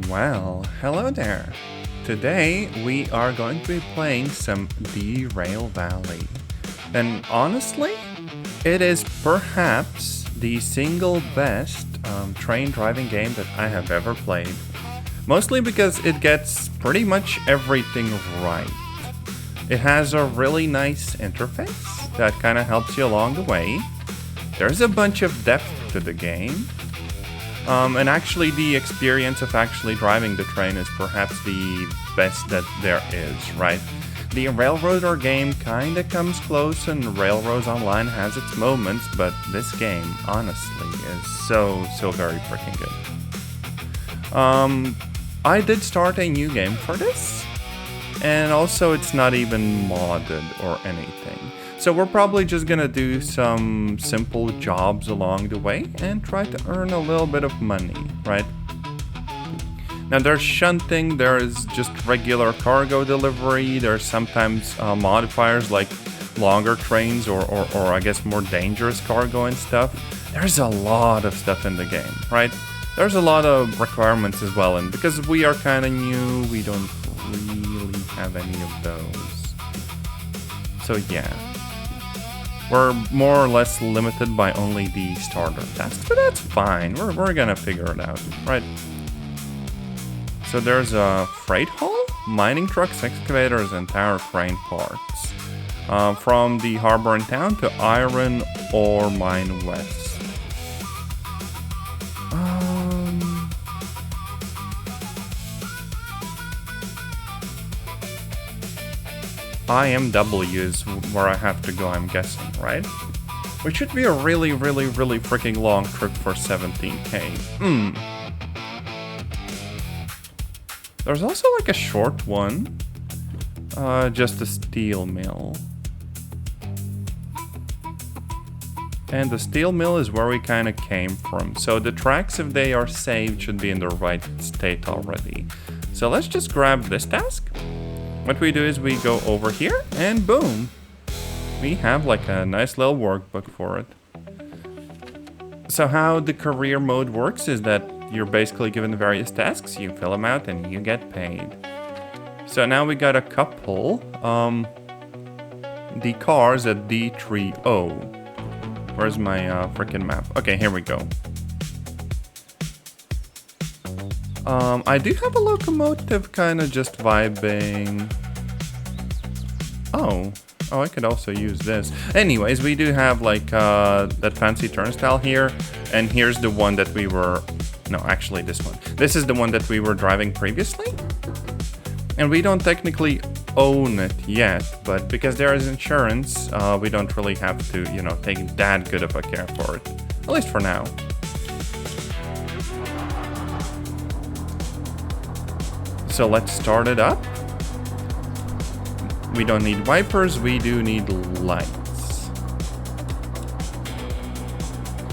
Well, hello there. Today we are going to be playing some Derail Valley. And honestly, it is perhaps the single best train driving game that I have ever played. Mostly because it gets pretty much everything right. It has a really nice interface that kind of helps you along the way. There's a bunch of depth to the game. And actually the experience of actually driving the train is perhaps the best that there is, right? The Railroader game kinda comes close and Railroads Online has its moments, but this game, honestly, is so very freaking good. I did start a new game for this, and also it's not even modded or anything. So we're probably just gonna do some simple jobs along the way and try to earn a little bit of money, right? Now there's shunting, there's just regular cargo delivery, there's sometimes modifiers like longer trains or I guess more dangerous cargo and stuff. There's a lot of stuff in the game, right? There's a lot of requirements as well, and because we are kind of new, we don't really have any of those. So yeah. We're more or less limited by only the starter tasks, but that's fine. We're gonna figure it out, right? So there's a freight haul, mining trucks, excavators, and tower crane parts. From the harbor in town to iron ore mine west. IMW is where I have to go, I'm guessing, right? Which should be a really freaking long trip for 17k. There's also like a short one. Just a steel mill. And the steel mill is where we kind of came from. So the tracks, if they are saved, should be in the right state already. So let's just grab this task. What we do is we go over here and boom, we have like a nice little workbook for it. So how the career mode works is that you're basically given various tasks, you fill them out and you get paid. So now we got a couple, the cars at D30. Where's my freaking map? Okay, here we go. I do have a locomotive kind of just vibing. Oh, I could also use this. Anyways, we do have like that fancy turnstile here. And here's the one that we were... No, actually this one. This is the one that we were driving previously. And we don't technically own it yet. But because there is insurance, we don't really have to, you know, take that good of a care for it. At least for now. So let's start it up. We don't need wipers, we do need lights.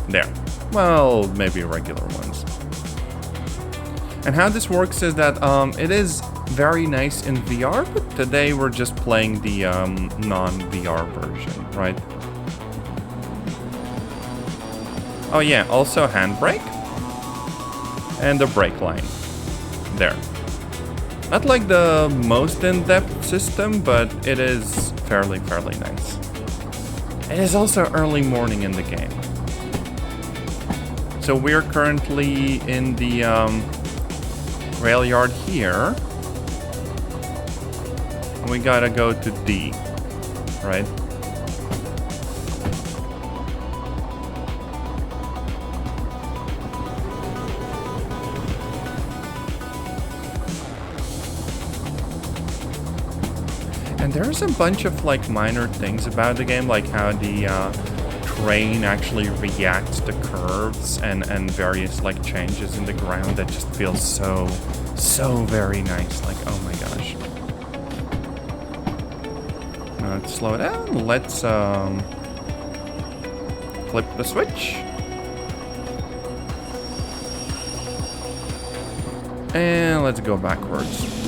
There. Well, maybe regular ones. And how this works is that it is very nice in VR, but today we're just playing the non-VR version, right? Oh yeah, also handbrake. And the brake line. There. Not like the most in-depth system, but it is fairly nice. It is also early morning in the game. So we're currently in the rail yard here. And we gotta go to D, right? And there's a bunch of like minor things about the game, like how the train actually reacts to curves and various like changes in the ground that just feels so very nice. Like, oh my gosh. Let's slow it down. Let's flip the switch. And let's go backwards.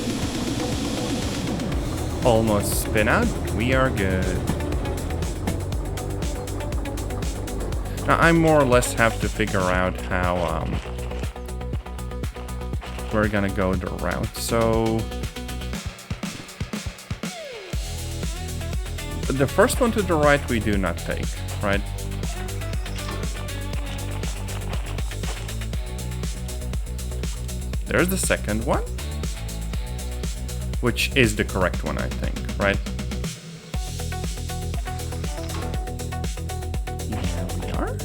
Almost spin out. We are good. Now I more or less have to figure out how we're gonna go the route. So the first one to the right we do not take, right? There's the second one, which is the correct one, I think, right? Here we are.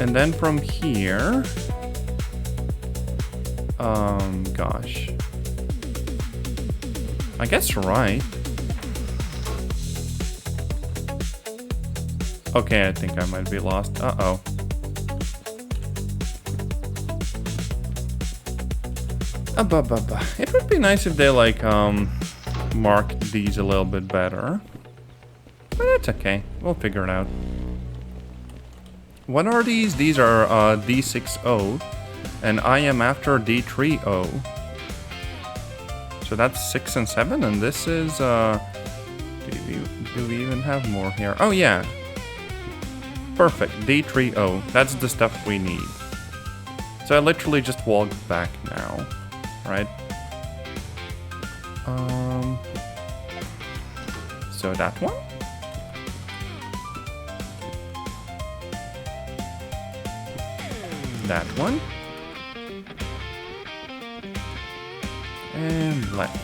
And then from here, gosh. I guess right. Okay, I think I might be lost. Uh-oh. It would be nice if they, like, marked these a little bit better. But it's okay. We'll figure it out. What are these? These are D60. And I am after D30. So that's 6 and 7. And this is... do we even have more here? Oh, yeah. Perfect. D30. That's the stuff we need. So I literally just walked back now. Right? So that one? That one? And left.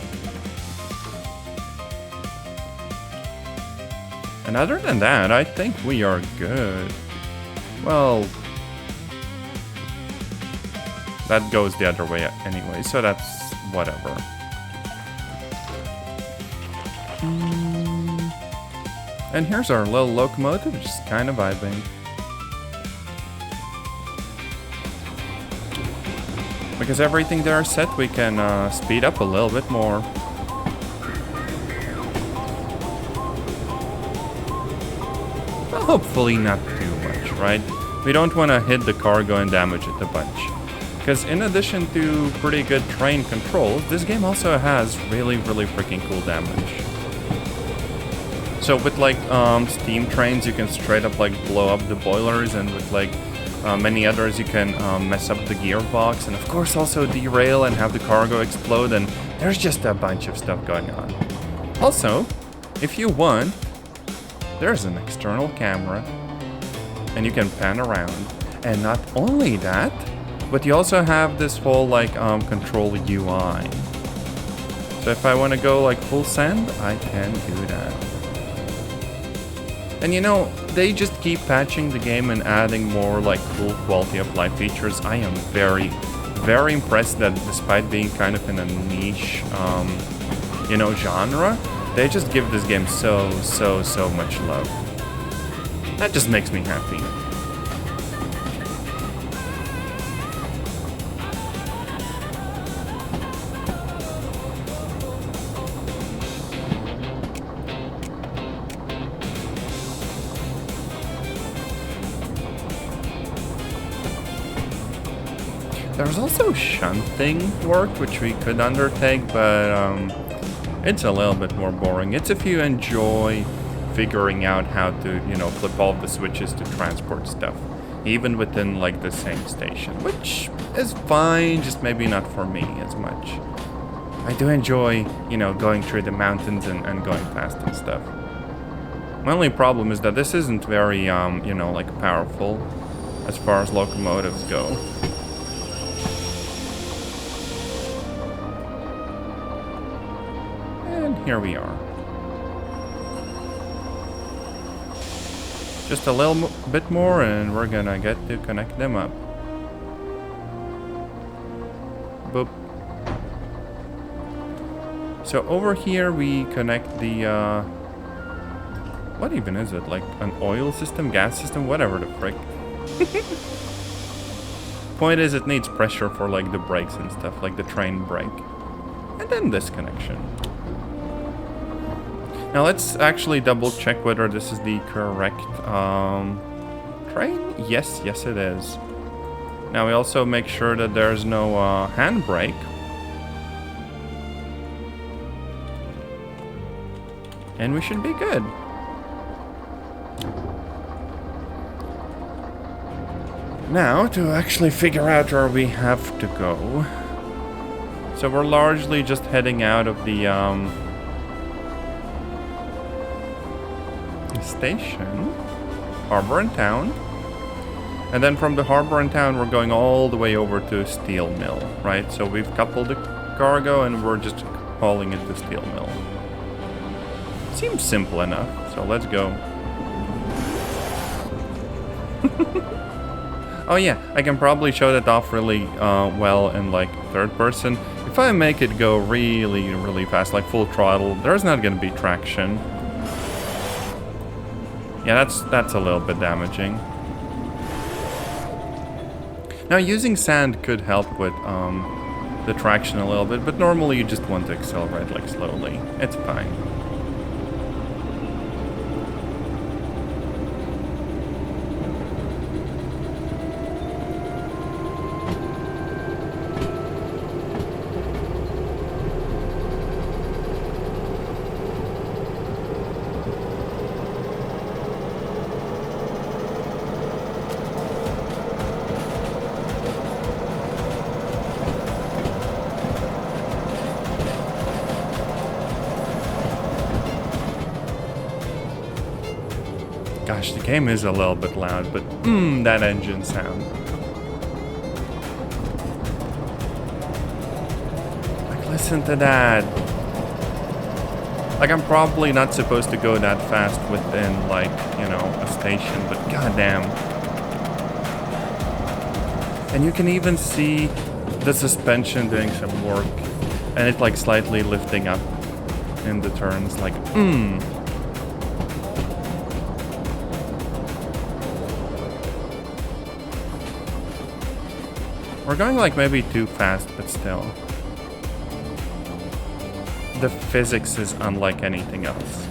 And other than that, I think we are good. Well... that goes the other way anyway, so that's whatever. And here's our little locomotive, just kind of vibing. Because everything there is set, we can speed up a little bit more. Well, hopefully not too much, right? We don't want to hit the cargo and damage it a bunch. Because in addition to pretty good train controls, this game also has really, really freaking cool damage. So with like steam trains, you can straight up like blow up the boilers, and with like many others, you can mess up the gearbox, and of course also derail and have the cargo explode, and there's just a bunch of stuff going on. Also, if you want, there's an external camera, and you can pan around. And not only that, but you also have this whole like control UI. So if I want to go like full send, I can do that. And you know, they just keep patching the game and adding more like cool quality of life features. I am very, very impressed that despite being kind of in a niche, you know, genre, they just give this game so much love. That just makes me happy. There's also shunting work, which we could undertake, but it's a little bit more boring. It's if you enjoy figuring out how to, you know, flip all the switches to transport stuff, even within like the same station, which is fine, just maybe not for me as much. I do enjoy, you know, going through the mountains and going fast and stuff. My only problem is that this isn't very, you know, like powerful as far as locomotives go. Here we are. Just a little bit more and we're gonna get to connect them up. Boop. So over here we connect the, what even is it? Like an oil system, gas system, whatever the frick. Point is, it needs pressure for like the brakes and stuff, like the train brake. And then this connection. Now let's actually double check whether this is the correct train. Yes, it is. Now we also make sure that there's no handbrake. And we should be good. Now, to actually figure out where we have to go. So we're largely just heading out of the station, harbor and town. And then from the harbor and town, we're going all the way over to steel mill, right? So we've coupled the cargo and we're just hauling it to steel mill. Seems simple enough, so let's go. Oh yeah, I can probably show that off really well in like third person. If I make it go really, really fast, like full throttle, there's not gonna be traction. Yeah, that's a little bit damaging. Now using sand could help with the traction a little bit, but normally you just want to accelerate like slowly. It's fine. Gosh, the game is a little bit loud, but that engine sound. Like, listen to that. Like, I'm probably not supposed to go that fast within, like, you know, a station, but goddamn. And you can even see the suspension doing some work, and it's, like, slightly lifting up in the turns, like, We're going like maybe too fast, but still. The physics is unlike anything else.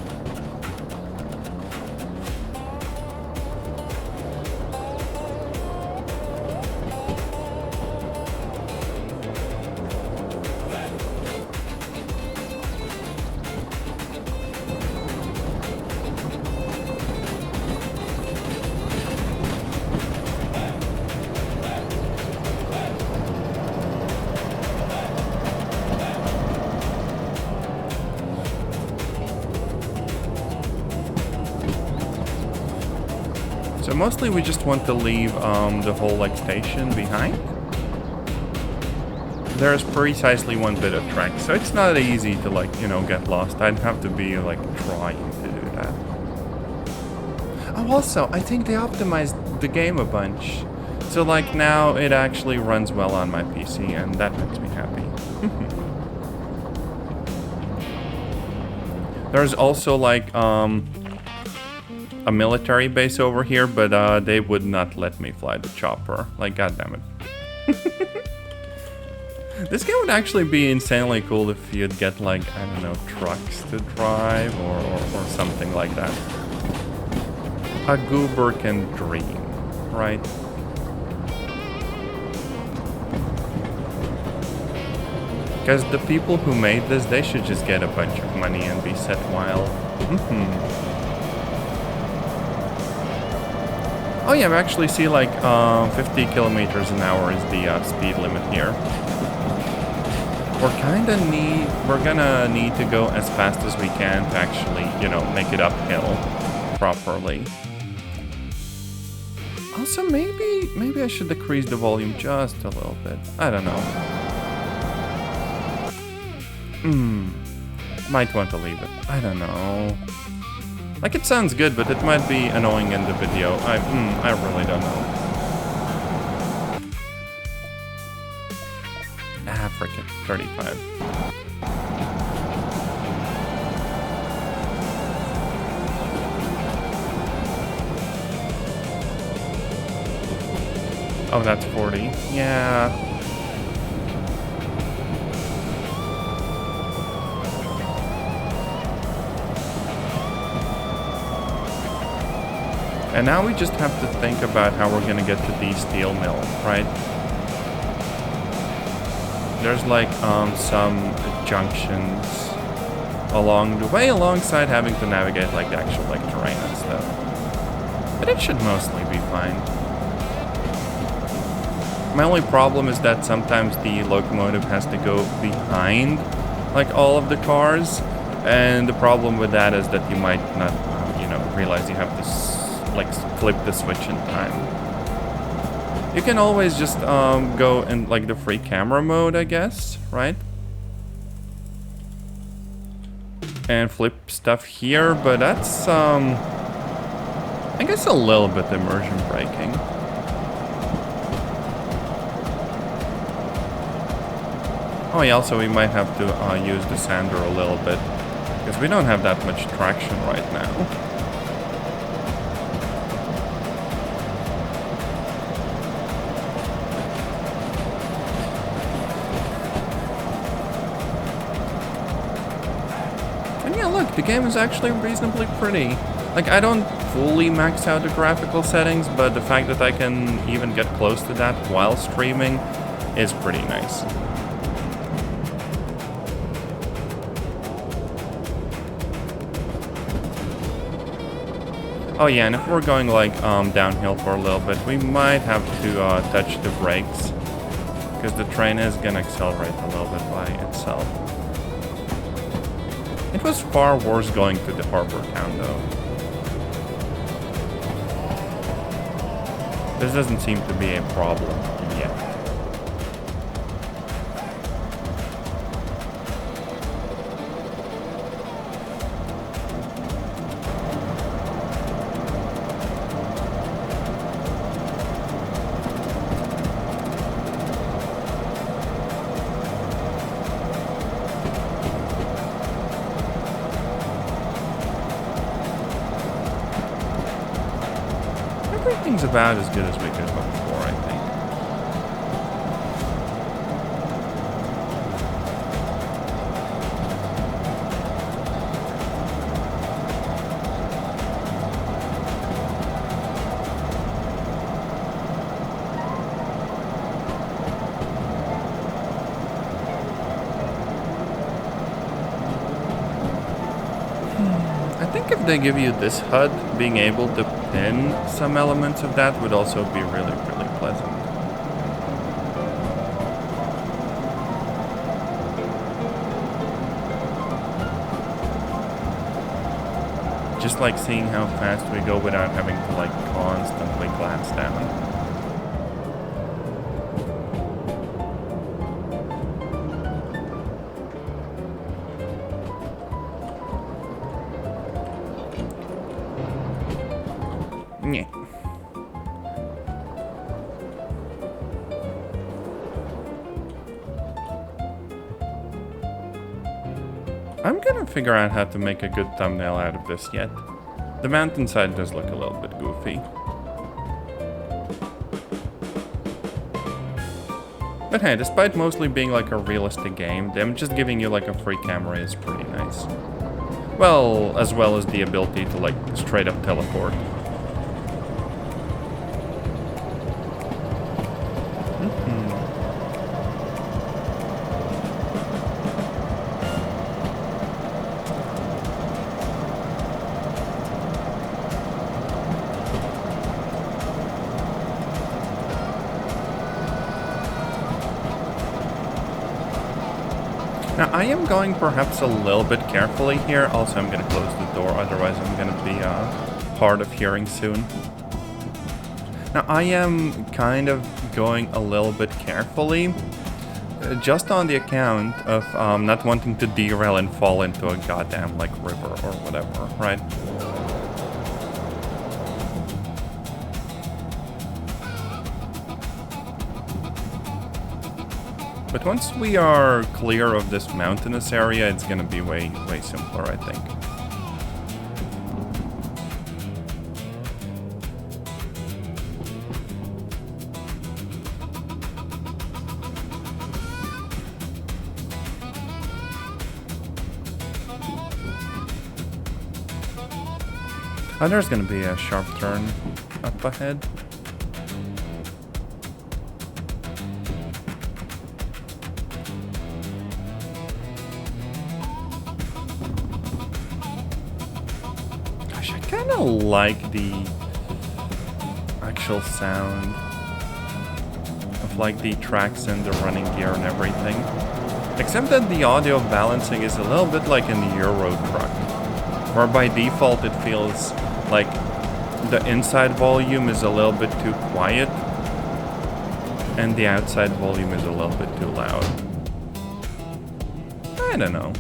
So mostly we just want to leave the whole like station behind. There's precisely one bit of track, so it's not easy to like, you know, get lost. I'd have to be like trying to do that. Oh, also, I think they optimized the game a bunch. So like now it actually runs well on my PC and that makes me happy. There's also like a military base over here, but they would not let me fly the chopper. Like, goddammit. This game would actually be insanely cool if you'd get, like, I don't know, trucks to drive or something like that. A goober can dream, right? Because the people who made this, they should just get a bunch of money and be set wild. Oh yeah, I actually see like 50 kilometers an hour is the speed limit here. We're gonna need to go as fast as we can to actually, you know, make it uphill properly. Also, maybe I should decrease the volume just a little bit. I don't know. Might want to leave it. I don't know. Like, it sounds good, but it might be annoying in the video. I really don't know. Ah, frickin' 35. Oh, that's 40. Yeah. And now we just have to think about how we're gonna get to the steel mill, right? There's like some junctions along the way, alongside having to navigate like the actual like terrain and stuff. But it should mostly be fine. My only problem is that sometimes the locomotive has to go behind, like, all of the cars. And the problem with that is that you might not, realize you have to, like, flip the switch in time. You can always just go in, like, the free camera mode, I guess, right? And flip stuff here, but that's, I guess a little bit immersion breaking. Oh yeah, also we might have to use the sander a little bit, because we don't have that much traction right now. And yeah, look, the game is actually reasonably pretty. Like, I don't fully max out the graphical settings, but the fact that I can even get close to that while streaming is pretty nice. Oh yeah, and if we're going like downhill for a little bit, we might have to touch the brakes, because the train is gonna accelerate a little bit by itself. It was far worse going to the harbor town though. This doesn't seem to be a problem yet. Everything's about as good as we could hope for, I think. I think if they give you this HUD, being able to pin some elements of that would also be really, really pleasant. Just like seeing how fast we go without having to like constantly glance down. Yeah. I'm gonna figure out how to make a good thumbnail out of this yet. The mountainside does look a little bit goofy. But hey, despite mostly being like a realistic game, them just giving you like a free camera is pretty nice. Well, as well as the ability to like straight up teleport. Now, I am going perhaps a little bit carefully here. Also, I'm going to close the door, otherwise I'm going to be hard of hearing soon. Now, I am kind of going a little bit carefully, just on the account of not wanting to derail and fall into a goddamn, like, river or whatever, right? But once we are clear of this mountainous area, it's gonna be way, way simpler, I think. Oh, there's gonna be a sharp turn up ahead. I kind of like the actual sound of like the tracks and the running gear and everything. Except that the audio balancing is a little bit like in the Euro Truck, where by default it feels like the inside volume is a little bit too quiet and the outside volume is a little bit too loud. I don't know.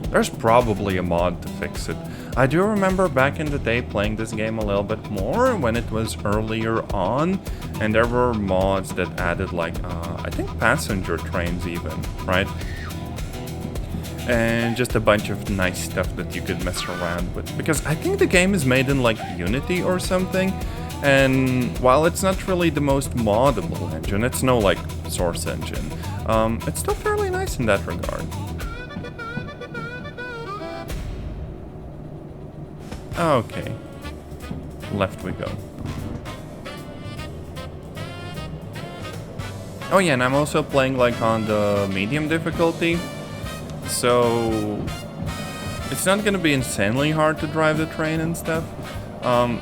There's probably a mod to fix it. I do remember back in the day playing this game a little bit more when it was earlier on, and there were mods that added like, I think passenger trains even, right? And just a bunch of nice stuff that you could mess around with. Because I think the game is made in like Unity or something, and while it's not really the most moddable engine, it's no like Source engine, it's still fairly nice in that regard. Okay, left we go. Oh yeah, and I'm also playing like on the medium difficulty, so it's not gonna be insanely hard to drive the train and stuff.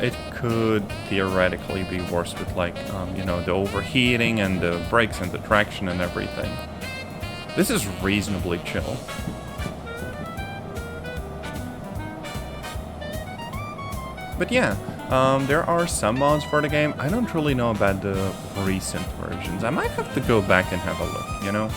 It could theoretically be worse with like, you know, the overheating and the brakes and the traction and everything. This is reasonably chill. But yeah, there are some mods for the game. I don't really know about the recent versions. I might have to go back and have a look, you know?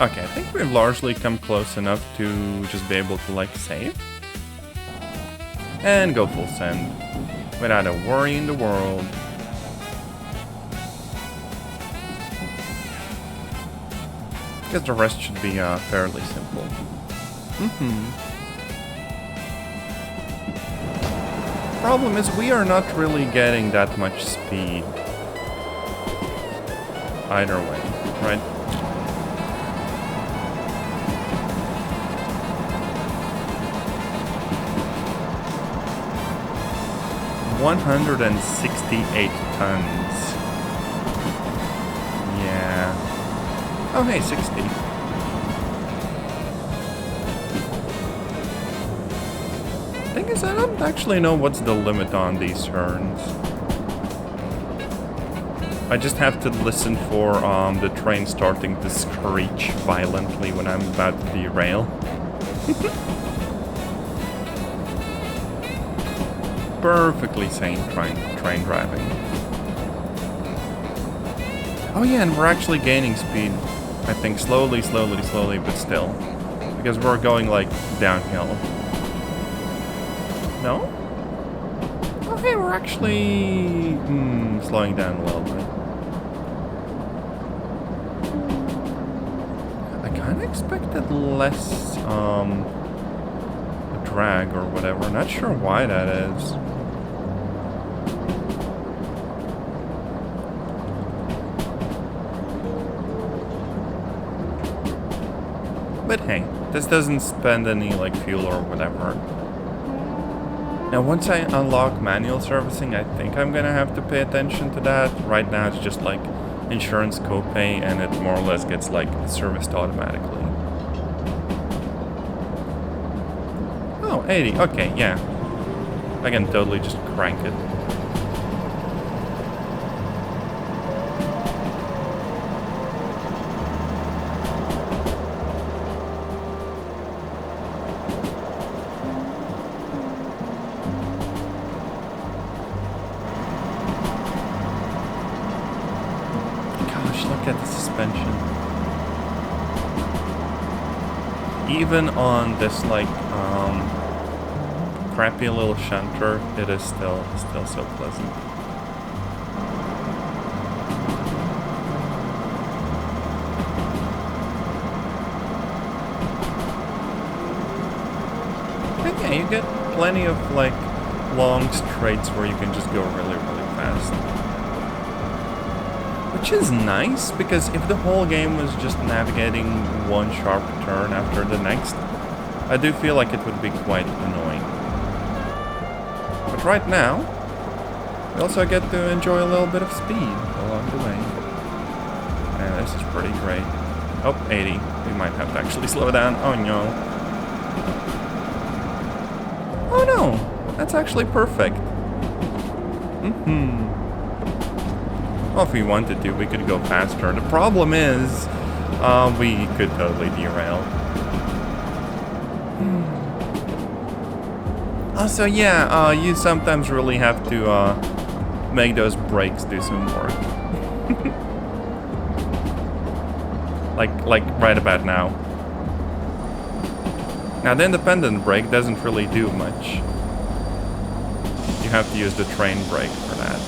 Okay, I think we've largely come close enough to just be able to like save. And go full send, without a worry in the world. Guess the rest should be fairly simple. Problem is we are not really getting that much speed either way, right? $168 tons. Yeah. Oh hey, 60. Thing is, I don't actually know what's the limit on these turns. I just have to listen for the train starting to screech violently when I'm about to derail. Perfectly sane train driving. Oh yeah, and we're actually gaining speed. I think slowly, but still. Because we're going like downhill. No? Okay, we're actually slowing down a little bit. I kinda expected less drag or whatever. Not sure why that is. But hey, this doesn't spend any like fuel or whatever. Now once I unlock manual servicing, I think I'm gonna have to pay attention to that. Right now it's just like insurance copay and it more or less gets like serviced automatically. Oh, 80, okay, yeah. I can totally just crank it. Gosh, look at the suspension. Even on this like crappy little shunter, it is still so pleasant. And yeah, you get plenty of like long straights where you can just go really fast. Which is nice, because if the whole game was just navigating one sharp turn after the next, I do feel like it would be quite annoying. But right now, we also get to enjoy a little bit of speed along the way. this is pretty great. Oh, 80. We might have to actually slow down. Oh no. Oh no! That's actually perfect. Well, if we wanted to, we could go faster. The problem is, we could totally derail. Also, yeah, you sometimes really have to make those brakes do some work. like right about now. Now, the independent brake doesn't really do much. You have to use the train brake for that.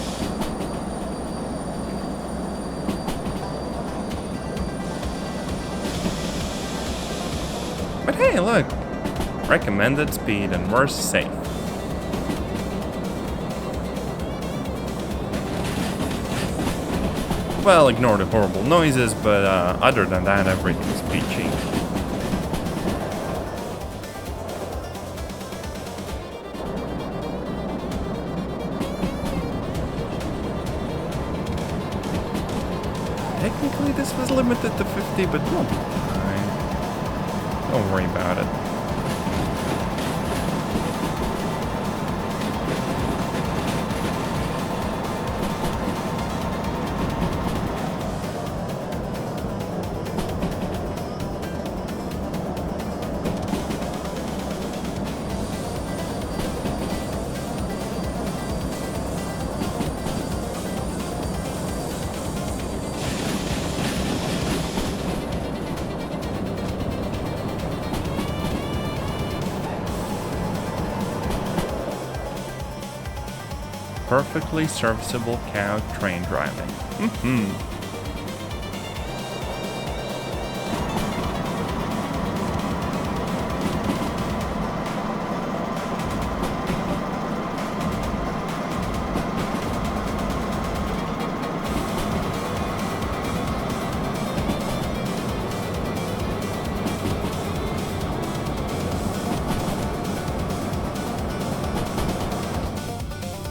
But hey, look! Recommended speed and we're safe. Well, ignore the horrible noises, but other than that, everything's peachy. Technically, this was limited to 50, but we'll be fine. Don't worry about it. Perfectly serviceable cow train driving.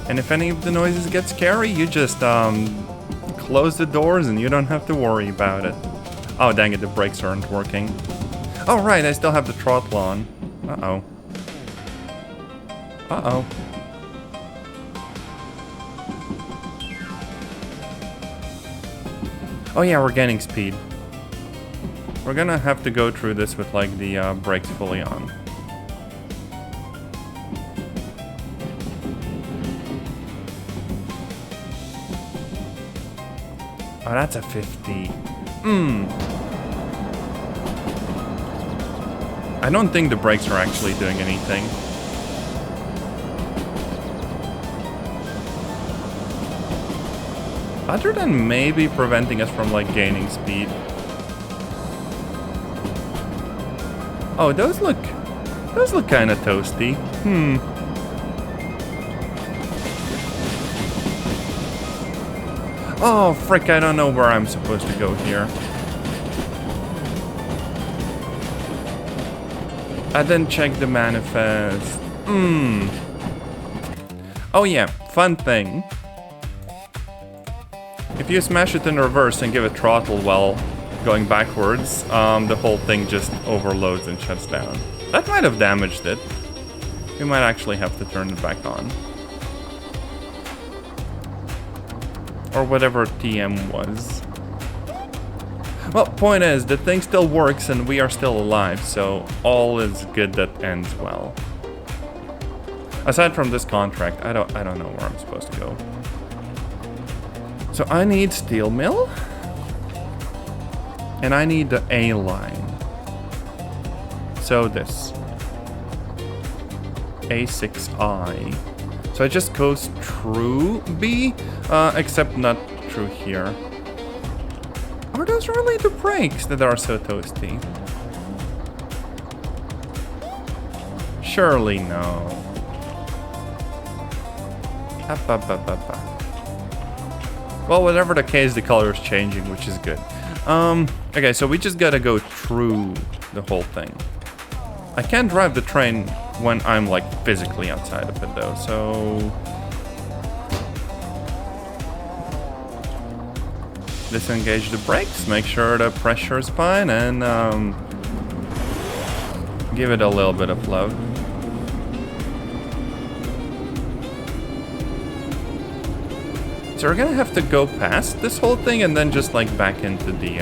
And if any of the noises get scary, you just close the doors and you don't have to worry about it. Oh, dang it, the brakes aren't working. Oh, right, I still have the throttle on. Uh-oh. Uh-oh. Oh yeah, we're gaining speed. We're gonna have to go through this with like the brakes fully on. Oh, that's a 50. I don't think the brakes are actually doing anything. Other than maybe preventing us from, like, gaining speed. Oh, those look kind of toasty. Oh, frick, I don't know where I'm supposed to go here. I didn't check the manifest. Oh yeah, fun thing. If you smash it in reverse and give it throttle while going backwards, the whole thing just overloads and shuts down. That might have damaged it. We might actually have to turn it back on. Or whatever TM was. Well, point is, the thing still works and we are still alive, so all is good that ends well. Aside from this contract, I don't know where I'm supposed to go. So I need steel mill. And I need the A line. So this. A6I. So I just goes through B, except not through here. Are those really the brakes that are so toasty? Surely no. Well, whatever the case, the color is changing, which is good. Okay, so we just gotta go through the whole thing. I can't drive the train when I'm, like, physically outside of it, though, so... disengage the brakes, make sure the pressure is fine, and give it a little bit of love. So we're gonna have to go past this whole thing and then just like back into the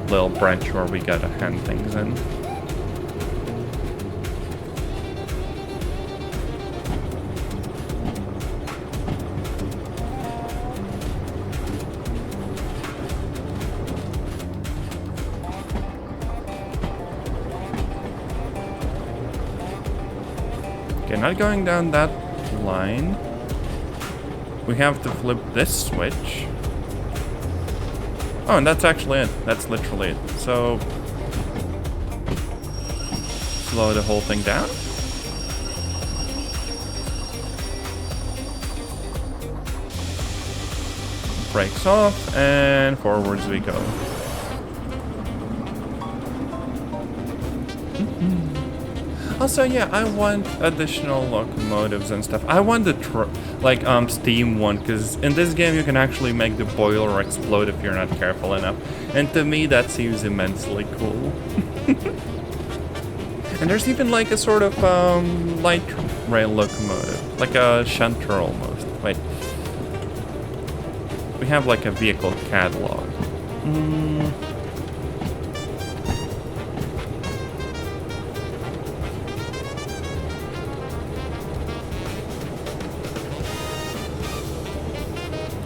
little branch where we gotta hand things in. Okay, not going down that line. We have to flip this switch. Oh, and that's actually it. That's literally it. So, slow the whole thing down. Brakes off, and forwards we go. Also, yeah, I want additional locomotives and stuff. I want the steam one, because in this game you can actually make the boiler explode if you're not careful enough. And to me, that seems immensely cool. And there's even like a sort of light rail locomotive, like a shunter almost. Wait, we have like a vehicle catalog.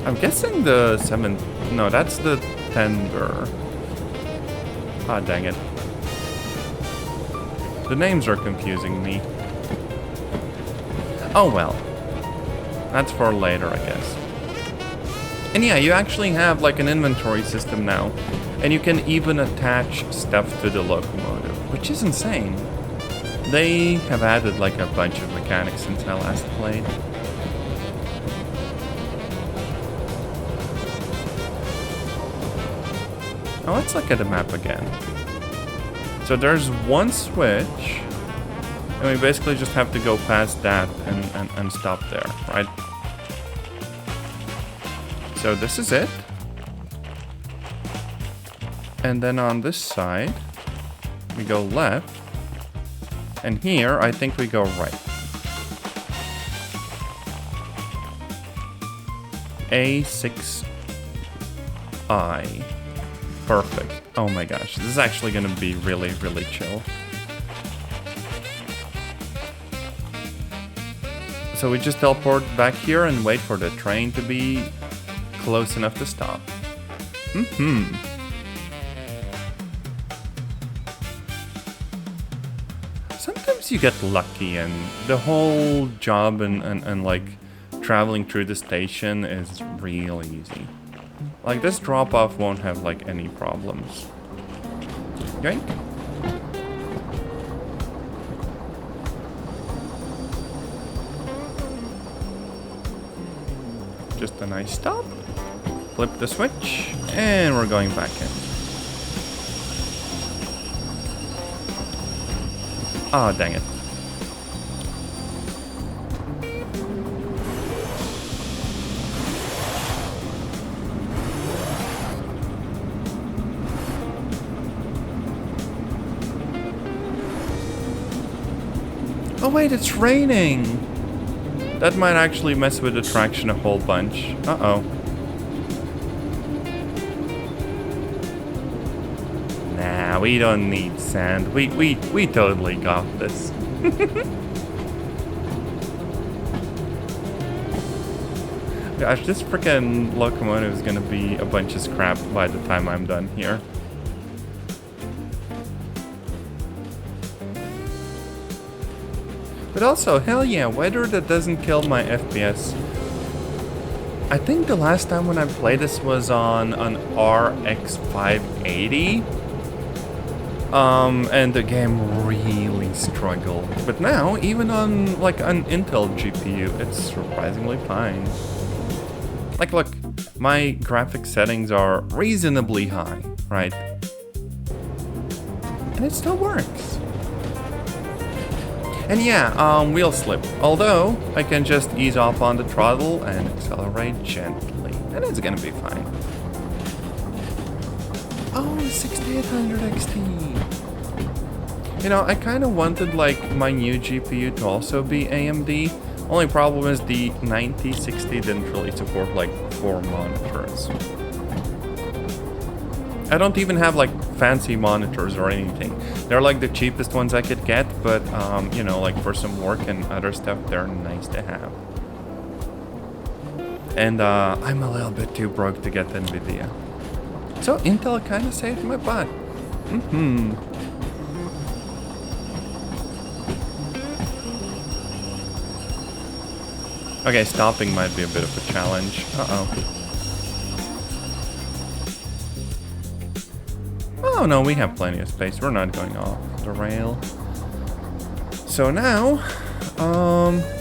I'm guessing the 7th... No, that's the tender. Ah, dang it. The names are confusing me. Oh well. That's for later, I guess. And yeah, you actually have like an inventory system now. And you can even attach stuff to the locomotive, which is insane. They have added like a bunch of mechanics since I last played. Oh, let's look at the map again. So there's one switch, and we basically just have to go past that and stop there, right? So this is it. And then on this side, we go left. And here, I think we go right. A6I. Perfect. Oh my gosh, this is actually gonna be really, really chill. So we just teleport back here and wait for the train to be close enough to stop. Sometimes you get lucky and the whole job and like traveling through the station is real easy. Like, this drop-off won't have, like, any problems. Yoink. Just a nice stop. Flip the switch, and we're going back in. Ah, dang it. Oh wait, it's raining! That might actually mess with the traction a whole bunch. Uh-oh. Nah, we don't need sand. We totally got this. Gosh, this frickin' locomotive is gonna be a bunch of scrap by the time I'm done here. But also, hell yeah, weather that doesn't kill my FPS. I think the last time when I played this was on an RX 580. And the game really struggled. But now, even on like an Intel GPU, it's surprisingly fine. Like, look, my graphic settings are reasonably high, right? And it still works. And yeah, wheel slip. Although, I can just ease off on the throttle and accelerate gently. And it's gonna be fine. Oh, 6800 XT. You know, I kind of wanted like my new GPU to also be AMD. Only problem is the 9060 didn't really support like 4 monitors. I don't even have like fancy monitors or anything. They're like the cheapest ones I could get, but you know, like for some work and other stuff, they're nice to have. And I'm a little bit too broke to get NVIDIA. So Intel kind of saved my butt. Okay, stopping might be a bit of a challenge. Oh no, we have plenty of space. We're not going off the rail. So now,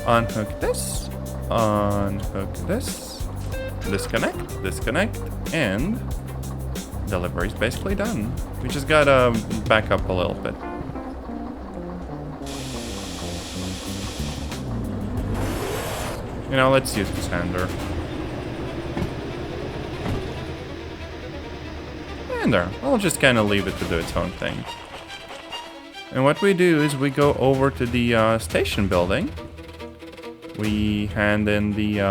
unhook this, disconnect, and delivery's basically done. We just gotta back up a little bit. You know, let's use the sander. And there, I'll just kind of leave it to do its own thing. And what we do is we go over to the station building. We hand in the...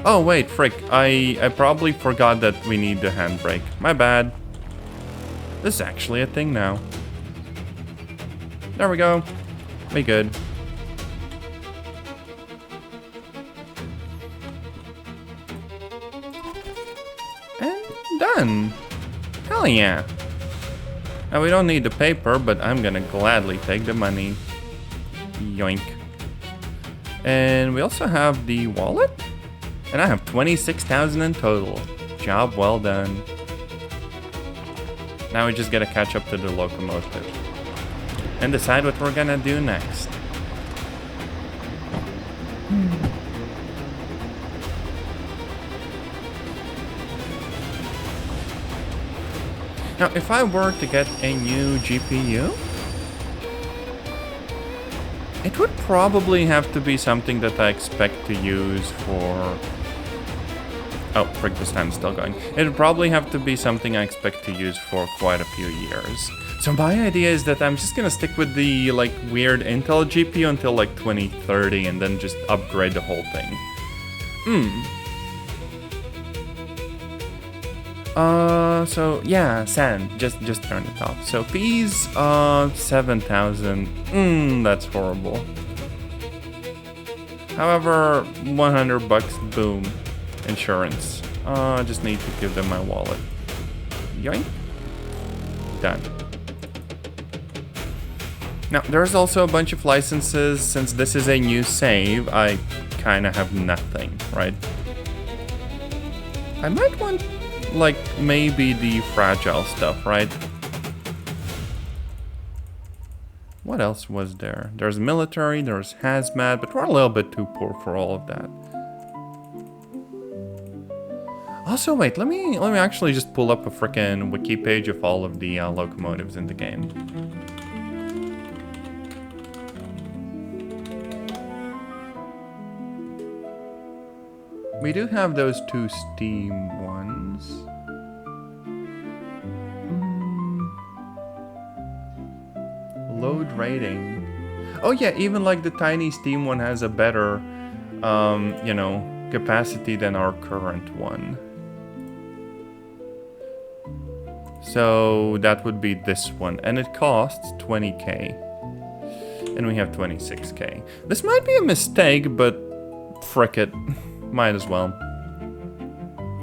Oh wait, frick, I probably forgot that we need the handbrake. My bad. This is actually a thing now. There we go. We good. Done. Hell yeah. Now we don't need the paper, but I'm gonna gladly take the money. Yoink. And we also have the wallet. And I have 26,000 in total. Job well done. Now we just gotta catch up to the locomotive. And decide what we're gonna do next. Now, if I were to get a new GPU, it would probably have to be something that I expect to use for... Oh, frick, this time's still going. It would probably have to be something I expect to use for quite a few years. So my idea is that I'm just gonna stick with the, like, weird Intel GPU until, like, 2030 and then just upgrade the whole thing. So yeah, sand. Just turn it off. So fees, 7,000. That's horrible. However, 100 bucks, boom, insurance. I just need to give them my wallet. Yoink. Done. Now, there's also a bunch of licenses. Since this is a new save, I kind of have nothing, right? I might want, like, maybe the fragile stuff, right? What else was there? There's military, there's hazmat, but we're a little bit too poor for all of that. Also, wait, let me actually just pull up a frickin' wiki page of all of the locomotives in the game. We do have those 2 steam ones. Load rating. Oh yeah, even like the tiny steam one has a better, you know, capacity than our current one. So that would be this one, and it costs 20k. And we have 26k. This might be a mistake, but frick it. Might as well.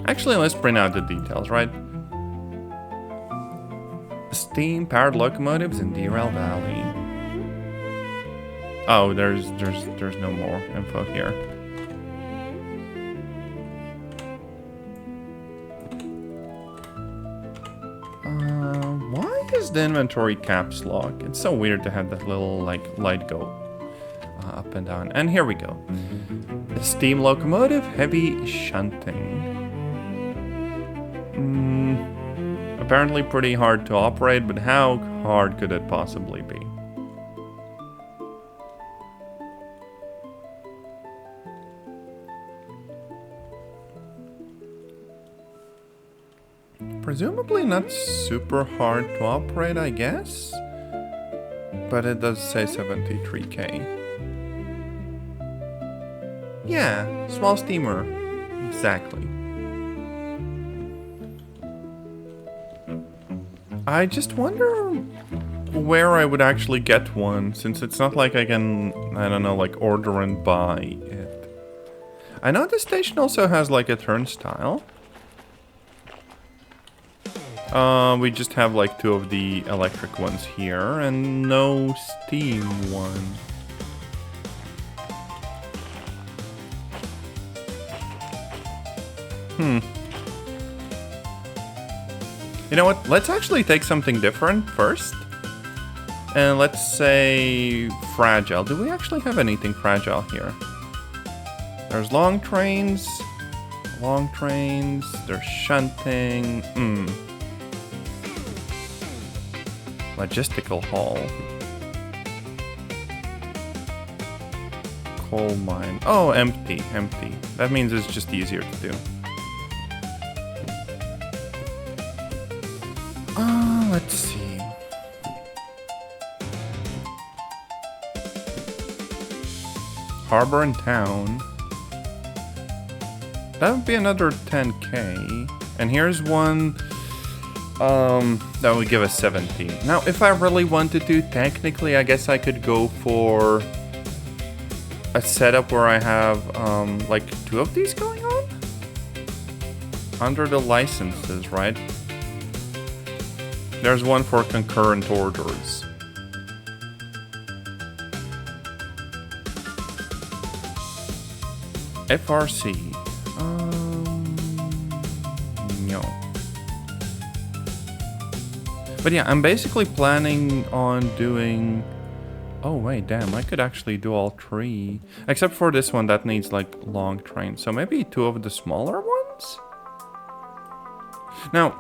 Actually, let's print out the details, right? Steam-powered locomotives in Derail Valley. Oh, there's no more info here. Why is the inventory caps lock? It's so weird to have that little like light go up and down. And here we go. Steam locomotive, heavy shunting. Apparently pretty hard to operate, but how hard could it possibly be? Presumably not super hard to operate, I guess. But it does say 73k. Yeah, small steamer. Exactly. I just wonder where I would actually get one, since it's not like I can, I don't know, like order and buy it. I know the station also has like a turnstile. We just have like 2 of the electric ones here and no steam one. You know what? Let's actually take something different first. And let's say fragile. Do we actually have anything fragile here? There's long trains. There's shunting. Logistical haul. Coal mine. Oh, empty. That means it's just easier to do. Let's see. Harbor and town. That would be another 10k. And here's one that would give us 17. Now, if I really wanted to, technically, I guess I could go for a setup where I have like 2 of these going on under the licenses, right? There's one for concurrent orders. FRC. No. But yeah, I'm basically planning on doing... Oh wait, damn, I could actually do all 3. Except for this one that needs like long train. So maybe 2 of the smaller ones? Now,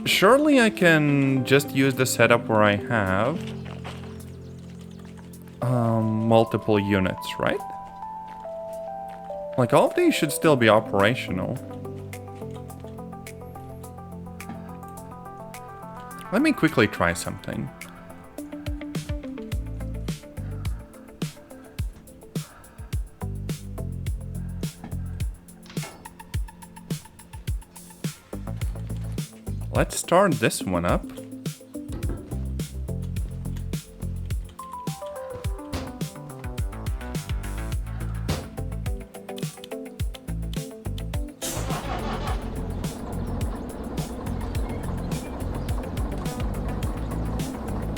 surely I can just use the setup where I have multiple units, right? Like all of these should still be operational. Let me quickly try something. Let's start this one up.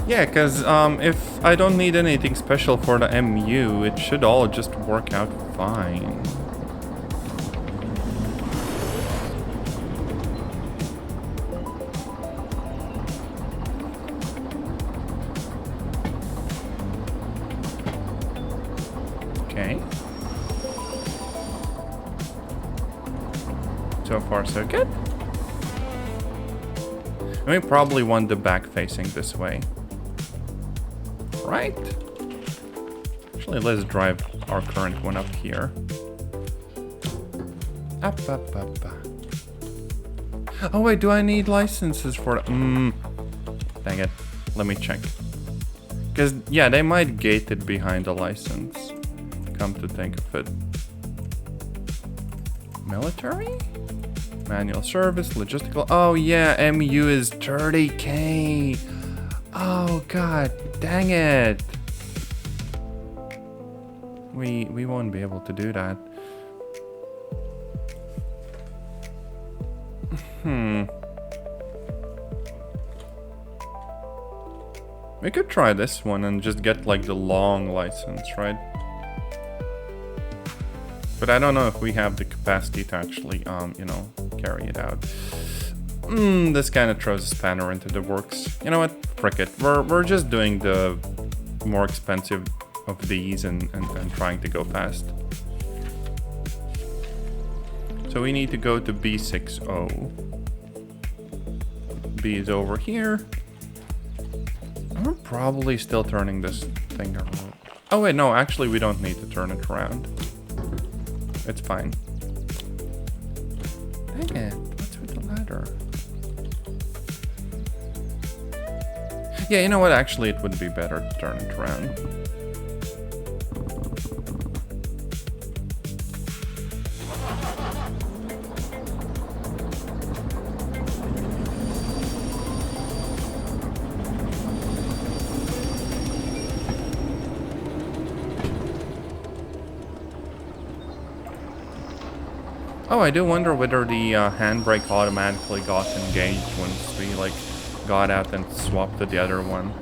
Yeah, because if I don't need anything special for the MU, it should all just work out fine. Okay. So far, so good. And we probably want the back facing this way. Right? Actually, let's drive our current one up here. Up. Oh wait, do I need licenses for that? Dang it. Let me check. Because, yeah, they might gate it behind the license. Come to think of it. Military? Manual service, logistical. Oh yeah, MU is 30k. Oh god, dang it. We won't be able to do that. We could try this one and just get like the long license, right? But I don't know if we have the capacity to actually, you know, carry it out. This kind of throws a spanner into the works. You know what? Frick it. We're just doing the more expensive of these and trying to go fast. So we need to go to B60. B is over here. I'm probably still turning this thing around. Oh wait, no, actually we don't need to turn it around. It's fine. Dang it, what's with the ladder? Yeah, you know what? Actually, it would be better to turn it around. Oh, I do wonder whether the handbrake automatically got engaged once we like got out and swapped to the other one.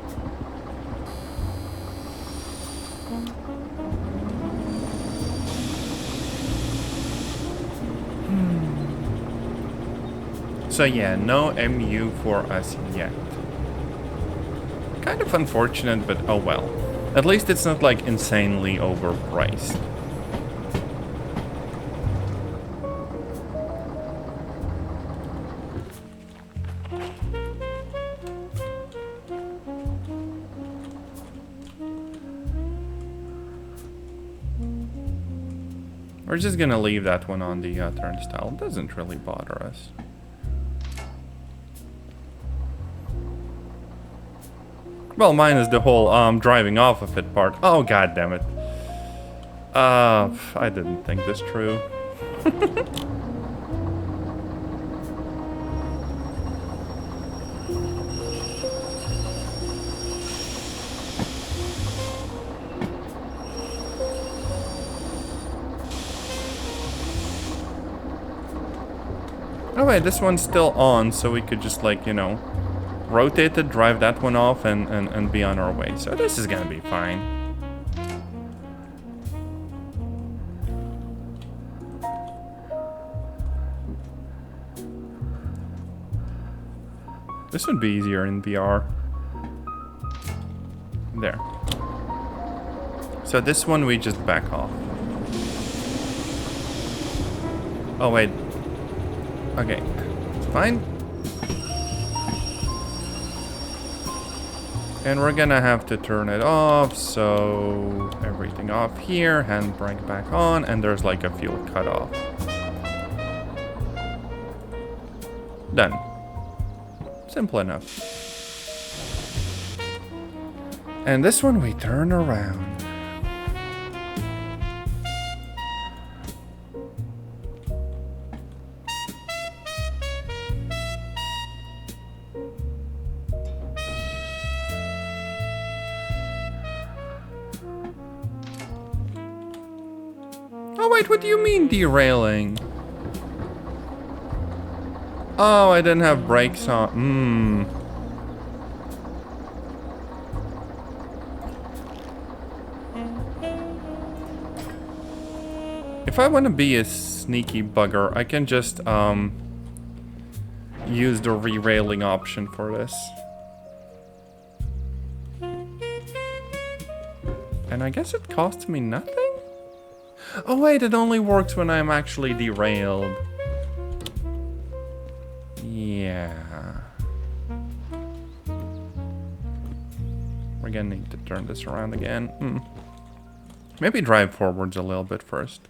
So yeah, no MU for us yet. Kind of unfortunate, but oh well. At least it's not like insanely overpriced. We're just gonna leave that one on the turnstile. It doesn't really bother us. Well, minus the whole driving off of it part. Oh, god damn it. I didn't think this through. Oh wait, this one's still on, so we could just like, you know, rotate it, drive that one off, and be on our way. So this is gonna be fine. This would be easier in VR. There. So this one we just back off. Oh wait. Okay, it's fine. And we're gonna have to turn it off, so everything off here, handbrake back on, and there's like a fuel cutoff. Done. Simple enough. And this one we turn around. Oh wait, what do you mean derailing? Oh, I didn't have brakes on. If I want to be a sneaky bugger, I can just use the re-railing option for this. And I guess it costs me nothing? Oh wait, it only works when I'm actually derailed. Yeah. We're gonna need to turn this around again. Maybe drive forwards a little bit first.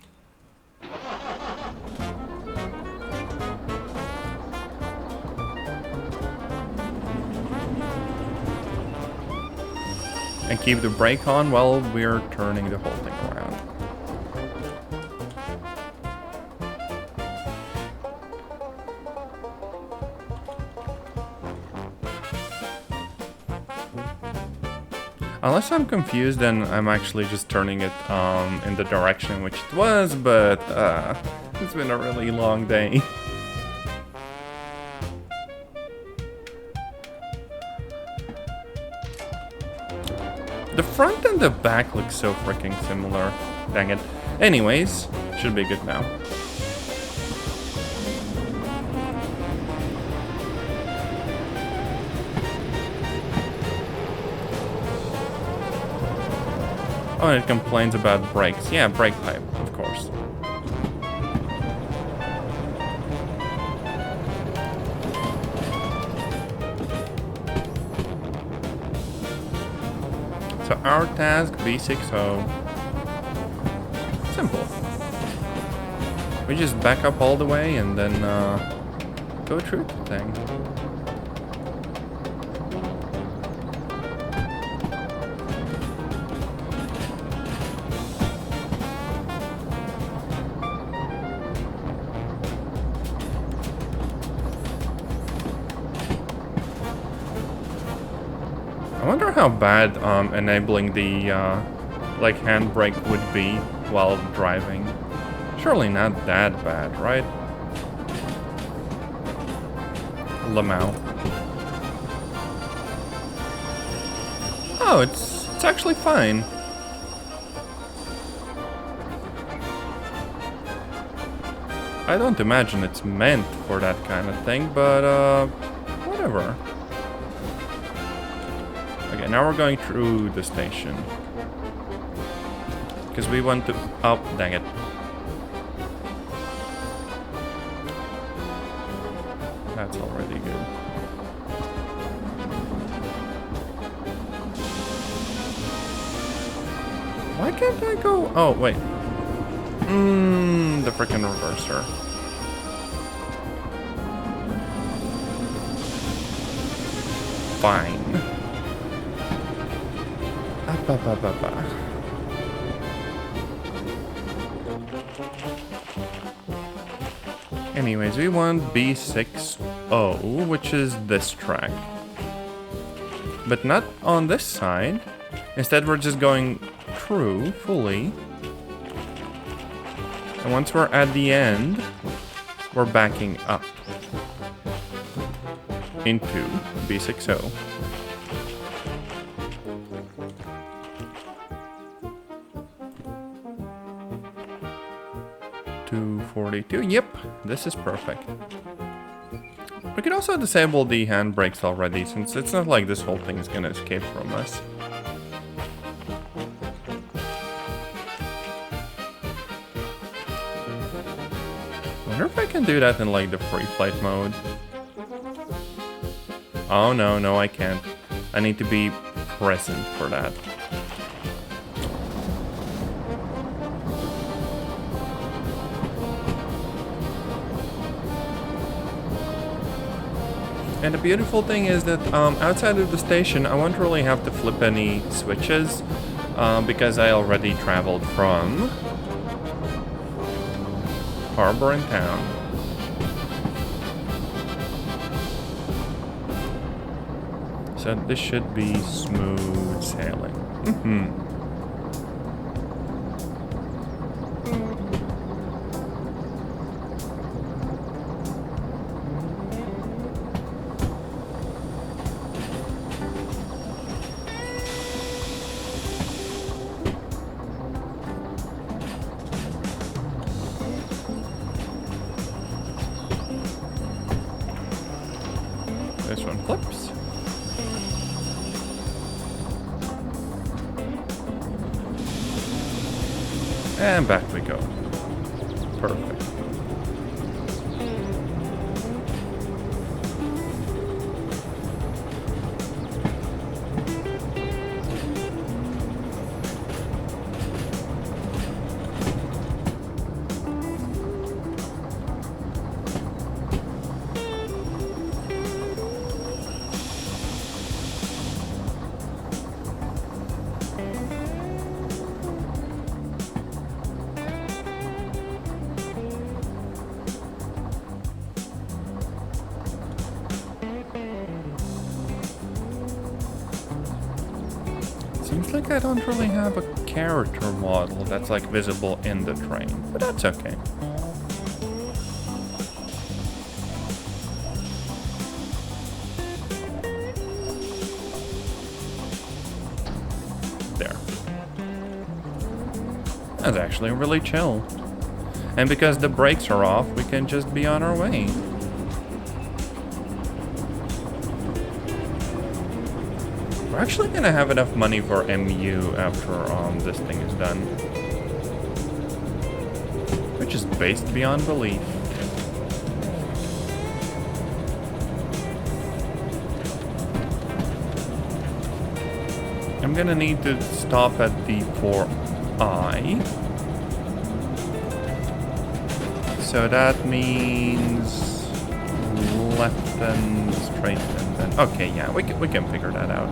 And keep the brake on while we're turning the whole thing around. Unless I'm confused, then I'm actually just turning it in the direction which it was, but it's been a really long day. The front and the back look so freaking similar. Dang it. Anyways, should be good now. Oh, and it complains about brakes. Yeah, brake pipe, of course. So our task, B60. Simple. We just back up all the way and then go through the thing. I wonder how bad enabling the like handbrake would be while driving. Surely not that bad, right? Lamau. Oh, it's actually fine. I don't imagine it's meant for that kind of thing, but whatever. Okay, now we're going through the station. Because we want to... Oh, dang it. That's already good. Why can't I go? Oh, wait. The frickin' reverser. Fine. Anyways, we want B60, which is this track. But not on this side. Instead, we're just going through fully. And once we're at the end, we're backing up into B60. 242. Yep, this is perfect. We could also disable the handbrakes already, since it's not like this whole thing is gonna escape from us. Wonder if I can do that in like the free flight mode. Oh no, I can't. I need to be present for that. And the beautiful thing is that outside of the station, I won't really have to flip any switches because I already traveled from harbor and town. So this should be smooth sailing. This one flips. And back we go. Perfect. Seems like I don't really have a character model that's like visible in the train, but that's okay. There. That's actually really chill. And because the brakes are off, we can just be on our way. We're actually gonna have enough money for MU after this thing is done. Which is based beyond belief. I'm gonna need to stop at D4I. So that means left and straight and then... Okay, yeah, we can figure that out.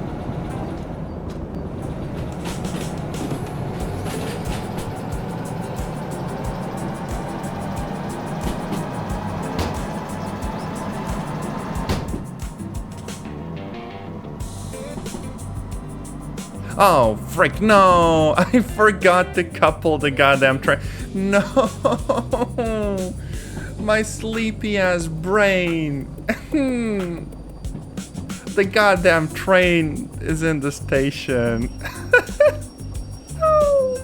Oh, frick, no! I forgot to couple the goddamn train. No! My sleepy-ass brain. The goddamn train is in the station. No!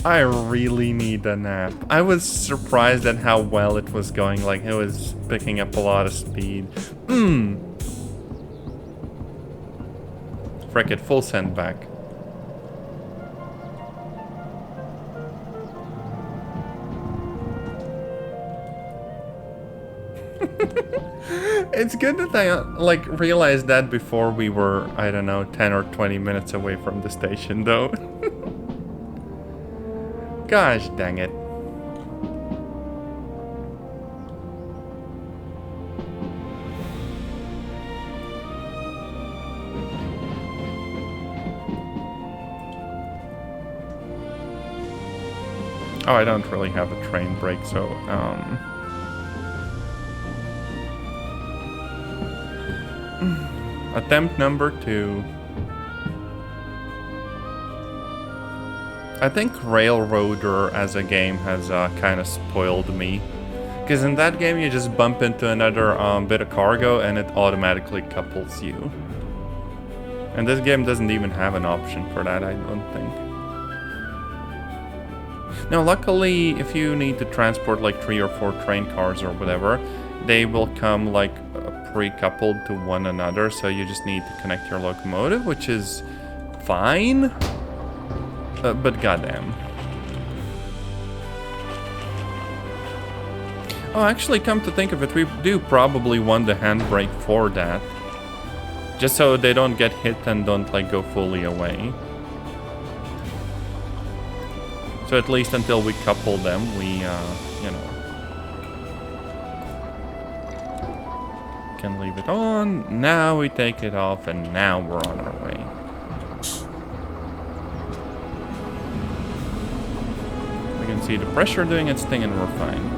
I really need a nap. I was surprised at how well it was going. Like, it was picking up a lot of speed. Frick it, full send back. It's good that I like realized that before we were, I don't know, 10 or 20 minutes away from the station though. Gosh dang it. Oh, I don't really have a train brake, so attempt number 2. I think Railroader as a game has kind of spoiled me. Because in that game you just bump into another bit of cargo and it automatically couples you. And this game doesn't even have an option for that, I don't think. Now luckily, if you need to transport like 3 or 4 train cars or whatever, they will come like pre-coupled to one another, so you just need to connect your locomotive, which is fine. But goddamn. Oh, actually, come to think of it, we do probably want the handbrake for that. Just so they don't get hit and don't, like, go fully away. So at least until we couple them, we, you know, can leave it on. Now we take it off, and now we're on our way. We can see the pressure doing its thing, and we're fine.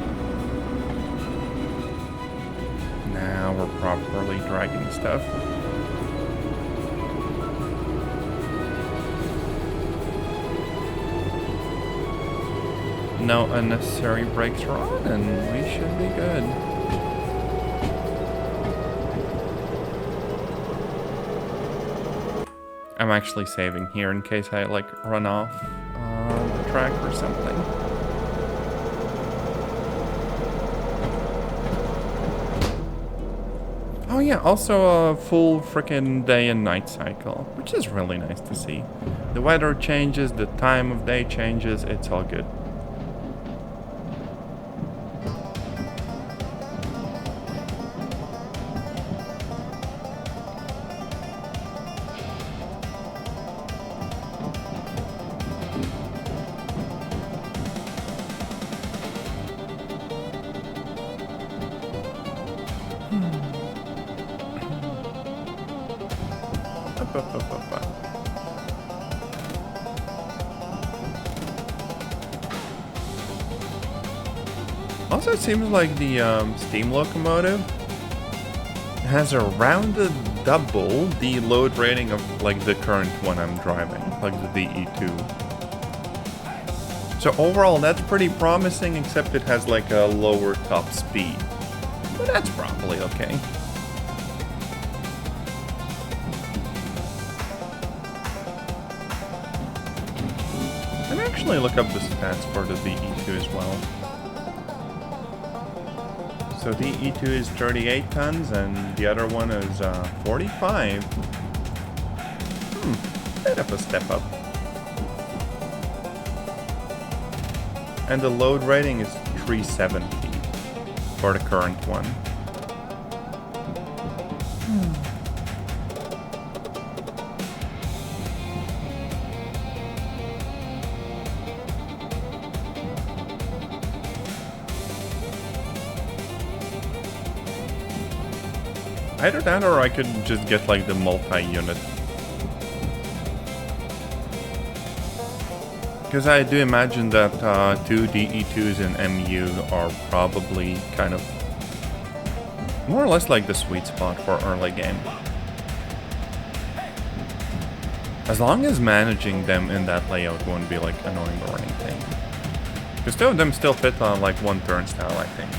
Now we're properly dragging stuff. No unnecessary brakes are on, and we should be good. I'm actually saving here in case I like run off the track or something. Oh yeah, also a full frickin' day and night cycle, which is really nice to see. The weather changes, the time of day changes, it's all good. Also, it seems like the steam locomotive has around double the load rating of like the current one I'm driving, like the DE2. So overall, that's pretty promising, except it has like a lower top speed. But that's probably okay. Let me actually look up the stats for the DE2 as well. So the E2 is 38 tons and the other one is 45. Bit of a step up. And the load rating is 370 for the current one. Either that or I could just get like the multi-unit. Because I do imagine that 2 DE2s in MU are probably kind of more or less like the sweet spot for early game. As long as managing them in that layout won't be like annoying or anything. Because two of them still fit on like one turnstile, I think.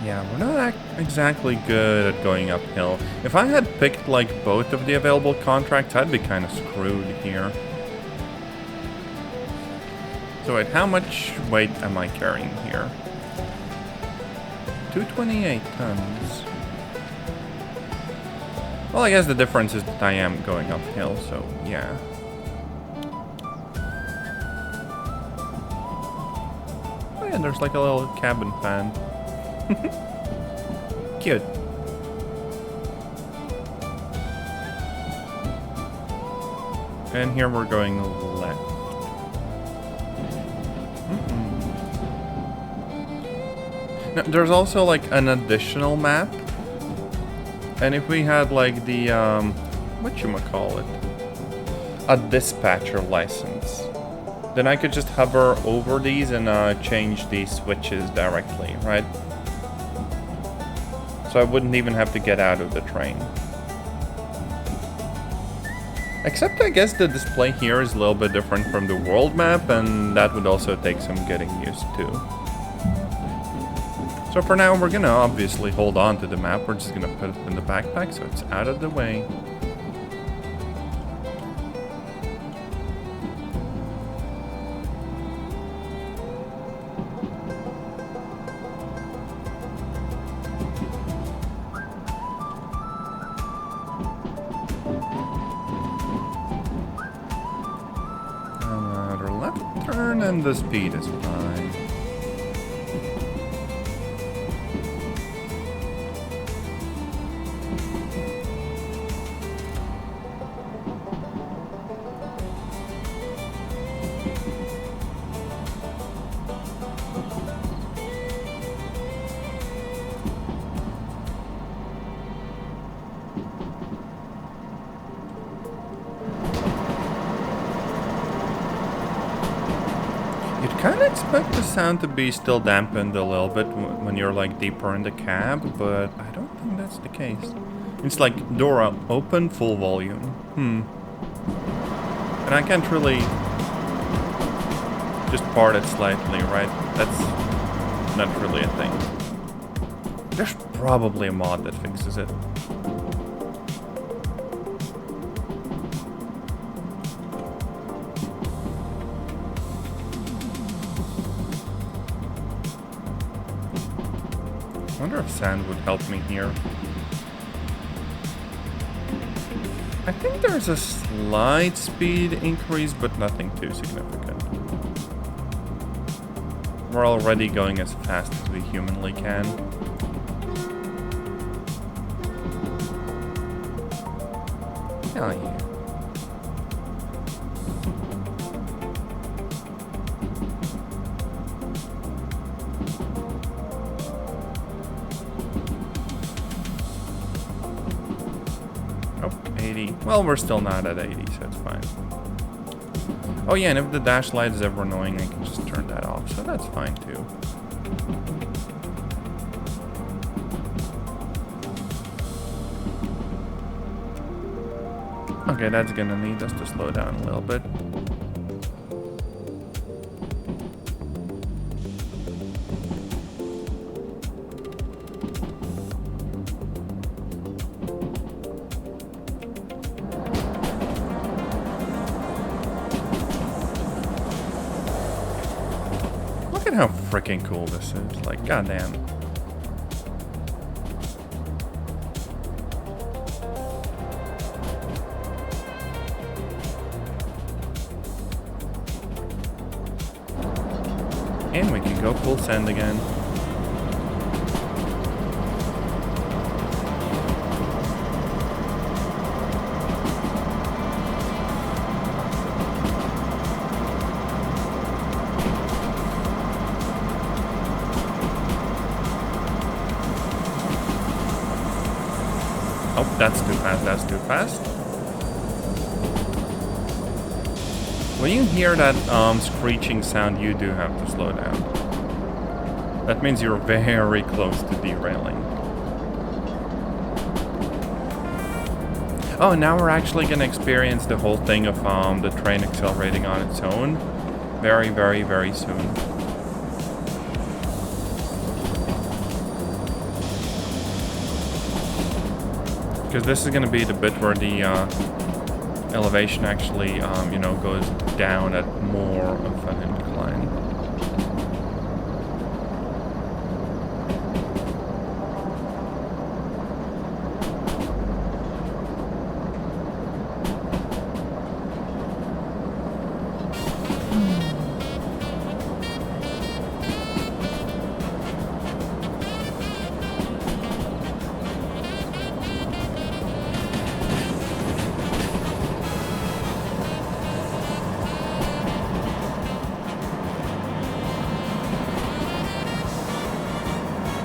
Yeah, we're not exactly good at going uphill. If I had picked like both of the available contracts, I'd be kind of screwed here. So wait, how much weight am I carrying here? 228 tons. Well, I guess the difference is that I am going uphill, so yeah. Oh yeah, there's like a little cabin fan. Cute. And here we're going left. Now, there's also like an additional map. And if we had like the, whatchamacallit? A dispatcher license. Then I could just hover over these and change the switches directly, right? So I wouldn't even have to get out of the train. Except I guess the display here is a little bit different from the world map, and that would also take some getting used to. So for now, we're gonna obviously hold on to the map. We're just gonna put it in the backpack so it's out of the way. Another left turn and the speed is fine. Kind of expect the sound to be still dampened a little bit when you're like deeper in the cab, but I don't think that's the case. It's like door open, full volume. And I can't really just part it slightly, right? That's not really a thing. There's probably a mod that fixes it. I wonder if sand would help me here. I think there's a slight speed increase, but nothing too significant. We're already going as fast as we humanly can. Hell yeah. Oh, 80. Well, we're still not at 80, so it's fine. Oh yeah, and if the dash light is ever annoying, I can just turn that off, so that's fine too. Okay, that's gonna need us to slow down a little bit. Look at how freaking cool this is. Like, goddamn. And we can go full send again. Oh, that's too fast, that's too fast. When you hear that screeching sound, you do have to slow down. That means you're very close to derailing. Oh, now we're actually gonna experience the whole thing of the train accelerating on its own. Very, very, very soon. Because this is gonna be the bit where the elevation actually, you know, goes down at more of an incline.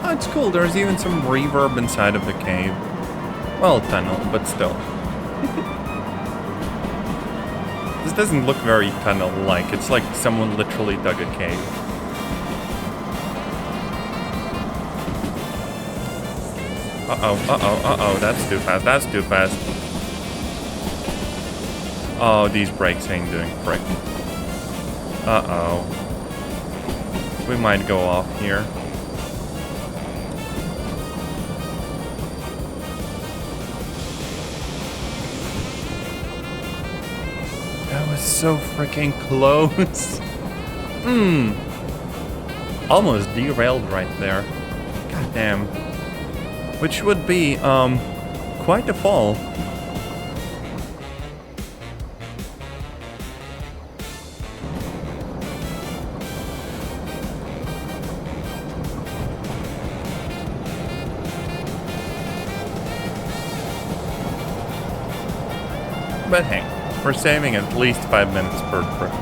Oh, it's cool. There's even some reverb inside of the cave. Well, tunnel, but still. This doesn't look very tunnel-like. It's like someone literally dug a cave. Uh-oh, that's too fast, that's too fast. Oh, these brakes ain't doing frick. Uh-oh. We might go off here. That was so freaking close. Almost derailed right there. God damn. Which would be, quite a fall. But hey, we're saving at least 5 minutes per trip.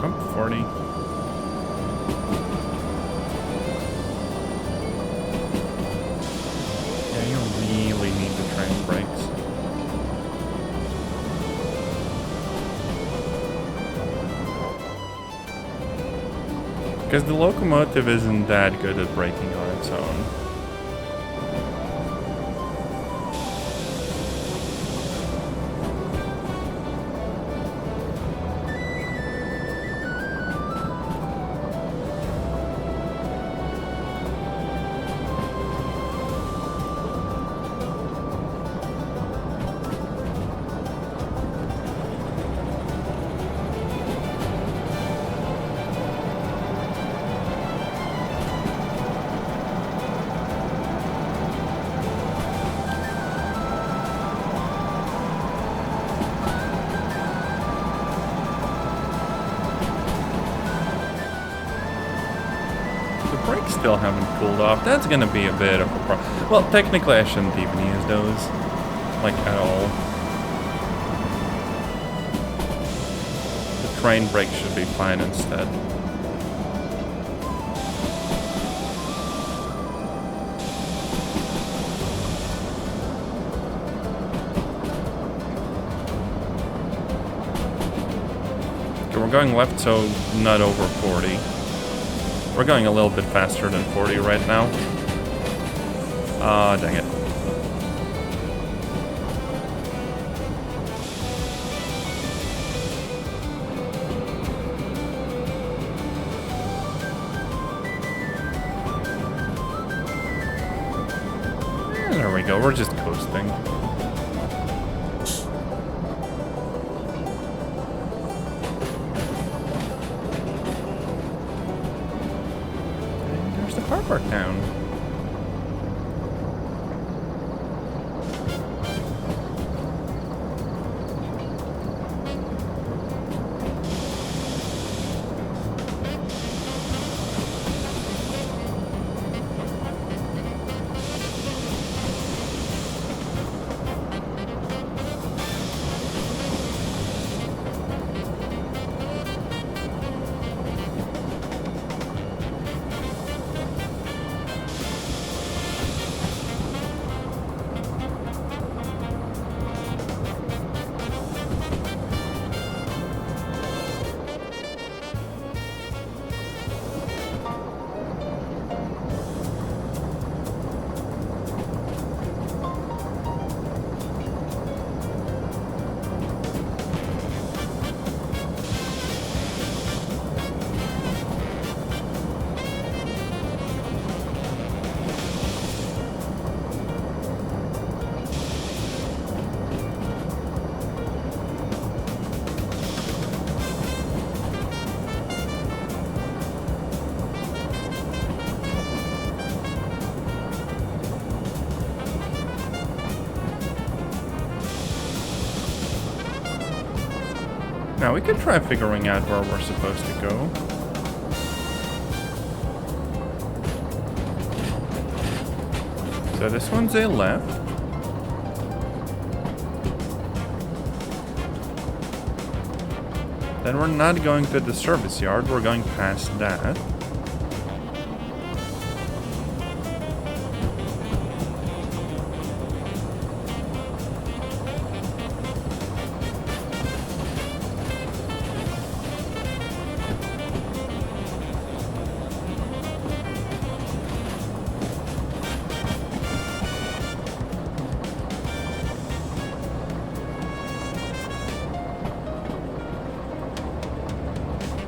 Oh, 40. Yeah, you really need the train brakes. Because the locomotive isn't that good at braking on its own. Brakes still haven't cooled off. That's gonna be a bit of a problem. Well, technically I shouldn't even use those. Like, at all. The train brake should be fine instead. Okay, we're going left, so not over 40. We're going a little bit faster than 40 right now. Ah, dang it. go. We're just coasting. And there's the harbor town. Now we could try figuring out where we're supposed to go. So this one's a left. Then we're not going to the service yard, we're going past that.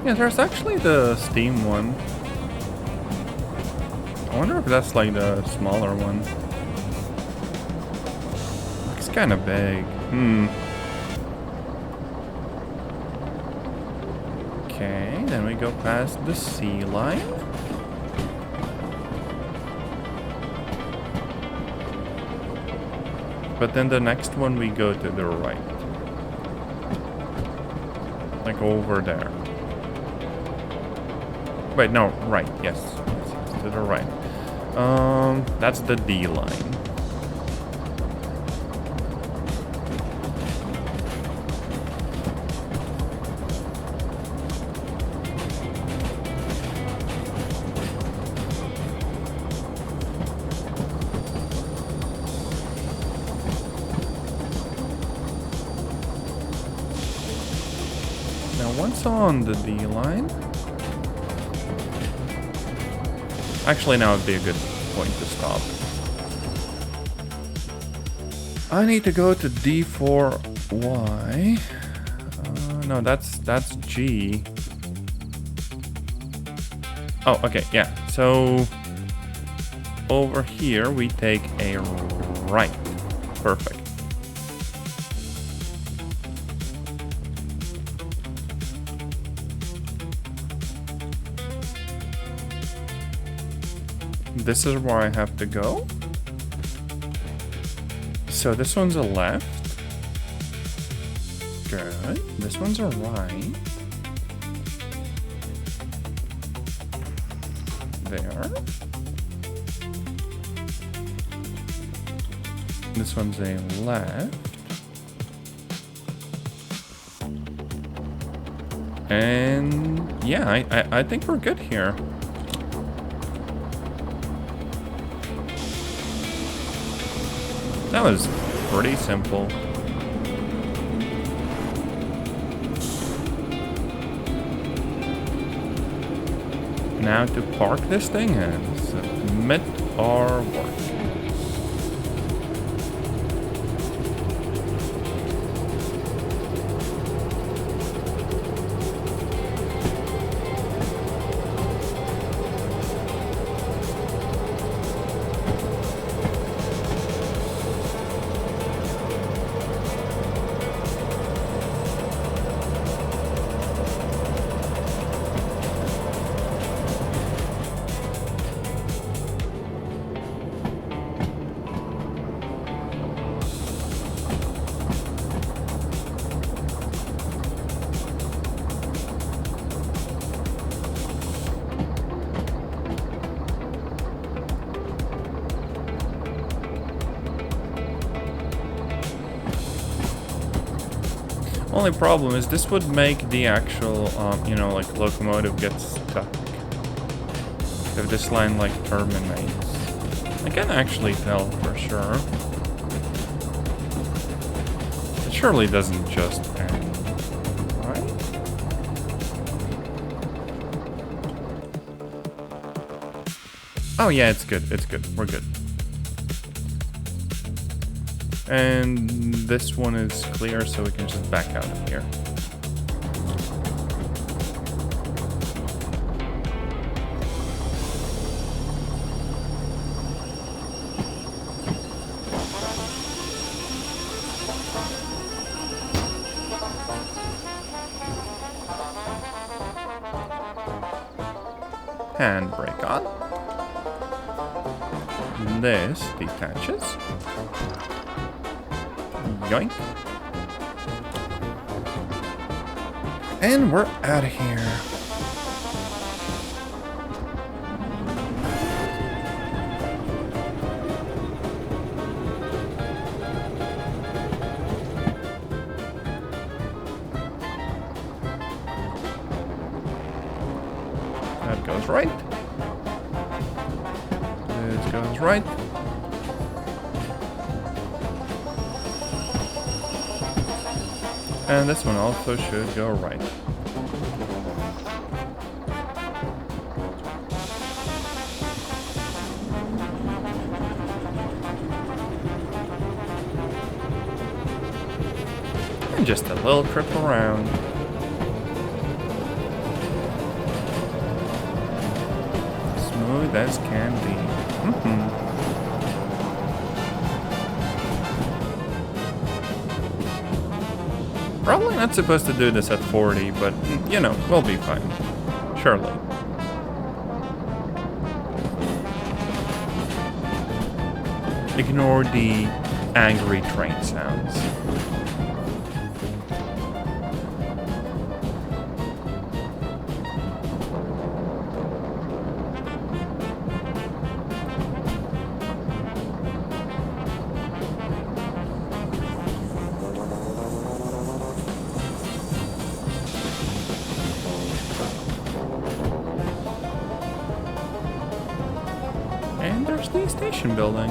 Yeah, there's actually the Steam one. I wonder if that's like the smaller one. Looks kind of big. Okay, then we go past the sea line. But then the next one we go to the right. Like over there. Wait, no, right, yes. Yes, to the right. That's the D line. Now, once on the D line, actually, now would be a good point to stop. I need to go to D4Y. No, that's G. Oh, okay, yeah. So over here we take a right. Perfect. This is where I have to go. So this one's a left. Good. This one's a right. There. This one's a left. And yeah, I think we're good here. That was pretty simple. Now to park this thing and submit our work. Only problem is this would make the actual, you know, like locomotive get stuck. If this line like terminates. I can actually tell for sure. It surely doesn't just end, right? Oh yeah, it's good, we're good. And this one is clear, so we can just back out of here. Handbrake on. This detaches. Yoink. And we're out of here. That goes right. This goes right. And this one also should go right. And just a little trip around. Smooth as can be. Probably not supposed to do this at 40, but, you know, we'll be fine. Surely. Ignore the angry train sounds. And there's the station building.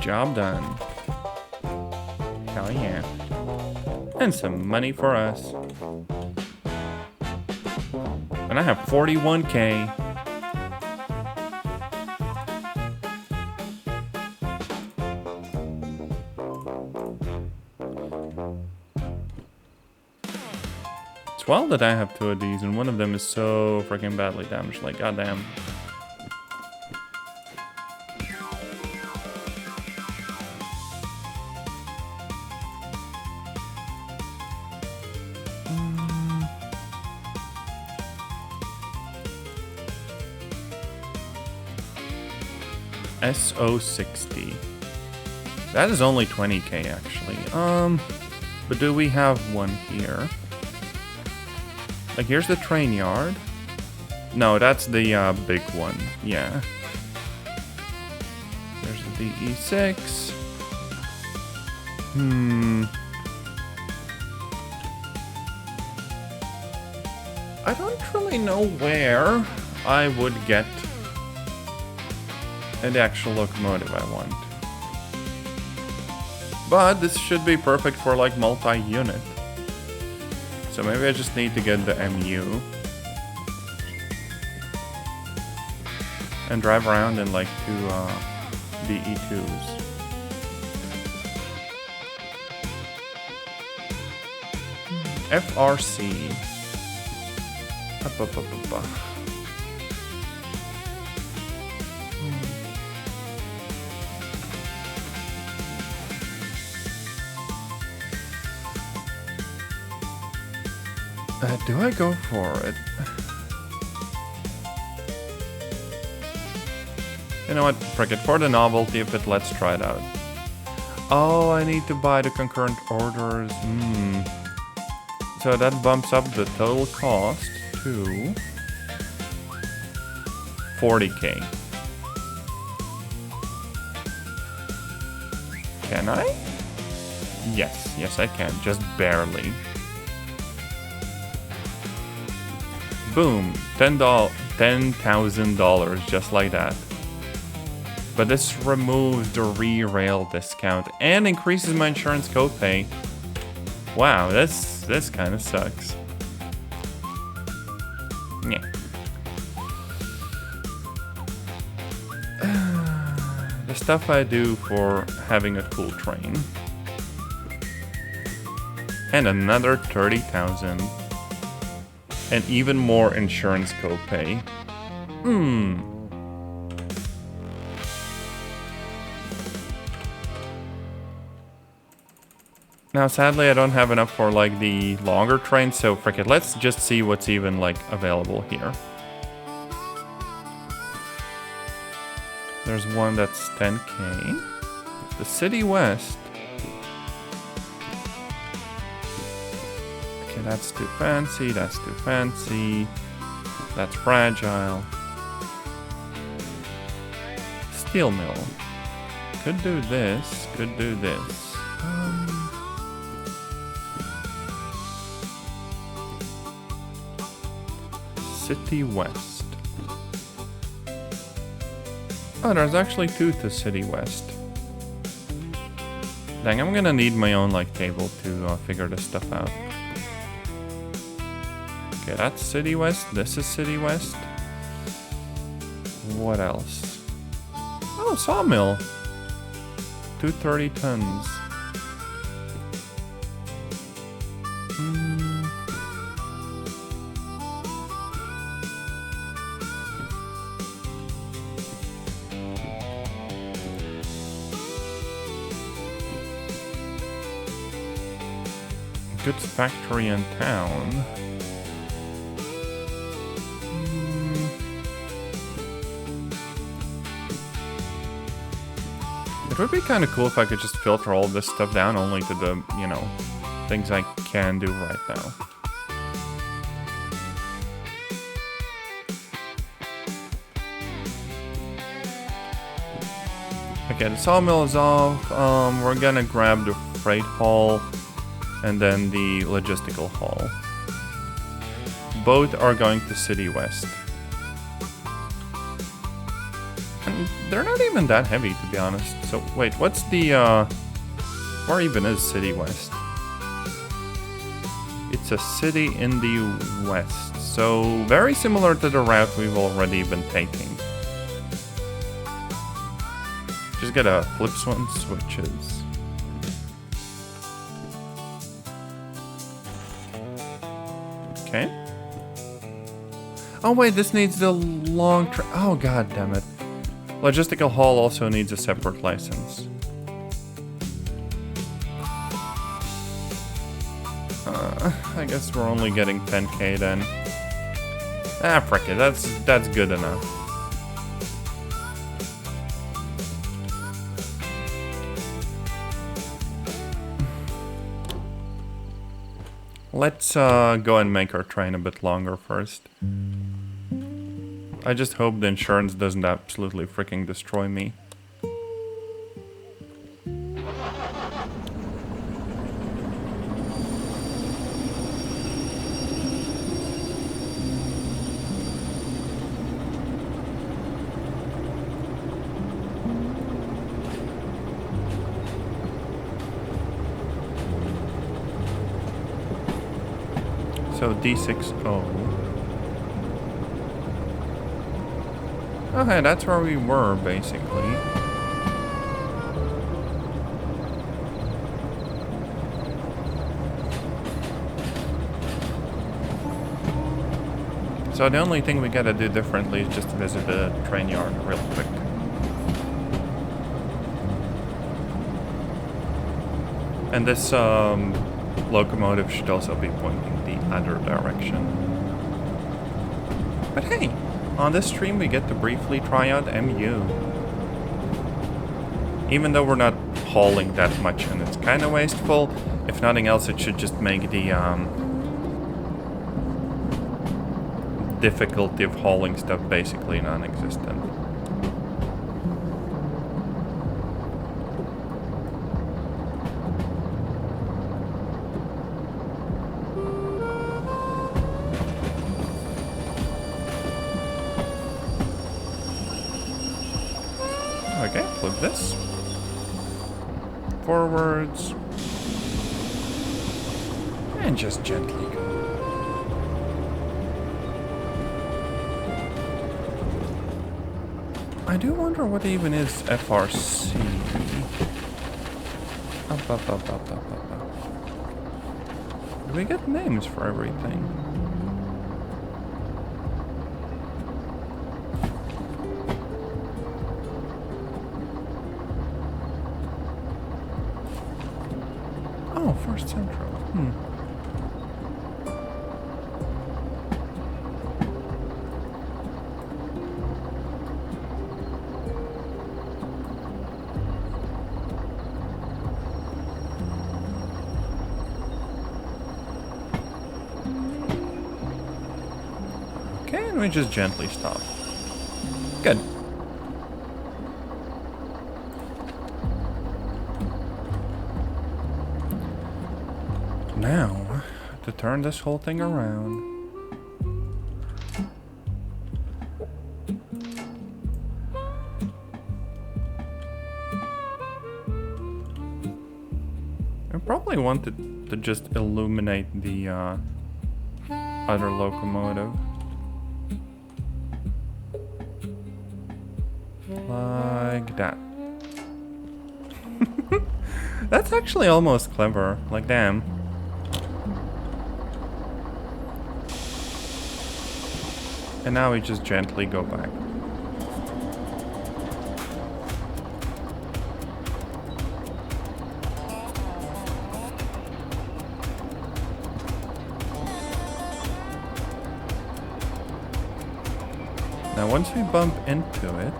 Job done. Hell yeah. And some money for us. And I have 41K. It's well that I have two of these, and one of them is so freaking badly damaged. Like, goddamn. SO60. That is only 20K actually. But do we have one here? Like, here's the train yard. No, that's the big one. Yeah. There's the DE6. I don't really know where I would get the actual locomotive I want. But this should be perfect for like multi-unit. So maybe I just need to get the MU and drive around in like two DE2s. FRC. Do I go for it? You know what? Frick it. For the novelty of it, let's try it out. Oh, I need to buy the concurrent orders. So that bumps up the total cost to 40k. Can I? Yes, I can. Just barely. Boom. $10,000, just like that. But this removes the Derail discount and increases my insurance copay. Wow, this kind of sucks. Yeah. The stuff I do for having a cool train. And another 30,000. And even more insurance copay. Now, sadly, I don't have enough for, like, the longer train, so frick it. Let's just see what's even, like, available here. There's one that's 10k. The City West. Okay, that's too fancy, that's too fancy. That's fragile. Steel mill. Could do this, could do this. City West. Oh, there's actually two to City West. Dang, I'm gonna need my own, like, table to figure this stuff out. Okay, that's City West. This is City West. What else? Oh, sawmill. 230 tons. Goods factory in town. It would be kind of cool if I could just filter all this stuff down only to the, you know, things I can do right now. Okay, the sawmill is off. We're gonna grab the freight hall and then the logistical hall. Both are going to City West. And they're not even that heavy, to be honest. So, wait, what's the, where even is City West? It's a city in the west. So, very similar to the route we've already been taking. Just gotta flip some switches. Okay. Oh wait, this needs the long oh god damn it. Logistical hall also needs a separate license. I guess we're only getting 10k then. Ah, frick it, that's good enough. Let's go and make our train a bit longer first. I just hope the insurance doesn't absolutely freaking destroy me. So D60. Okay, that's where we were, basically. So the only thing we gotta do differently is just visit the train yard real quick. And this locomotive should also be pointing the other direction. But hey, on this stream we get to briefly try out MU. Even though we're not hauling that much and it's kind of wasteful, if nothing else it should just make the difficulty of hauling stuff basically non-existent. Okay, flip this. Forwards. And just gently go. I do wonder what even is FRC. Up. Do we get names for everything? Oh, First Central. Okay, and we just gently stop. Good. Now, to turn this whole thing around. I probably wanted to just illuminate the other locomotive. Like that. That's actually almost clever. Like, damn. And now we just gently go back. Now once we bump into it,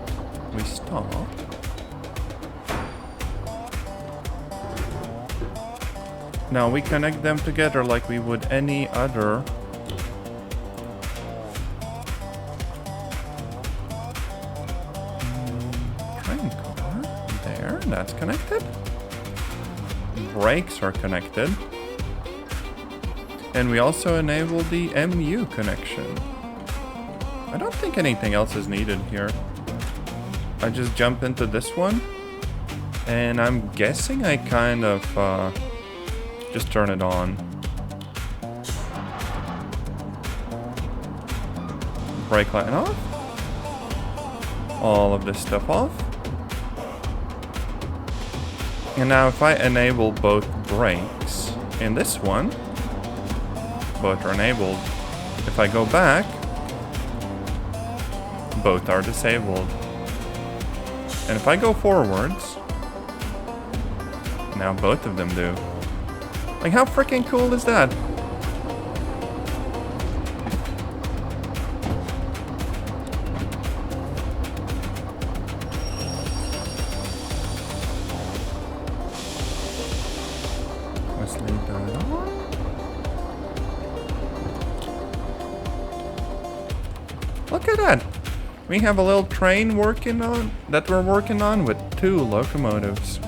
we stop. Now we connect them together like we would any other train car. There, that's connected. Brakes are connected. And we also enable the MU connection. I don't think anything else is needed here. I just jump into this one. And I'm guessing I kind of just turn it on. Brake light off. All of this stuff off. And now if I enable both brakes in this one, both are enabled. If I go back, both are disabled. And if I go forwards, now both of them do. Like, how freaking cool is that? Let's leave that on. Look at that! We have a little train we're working on with 2 locomotives.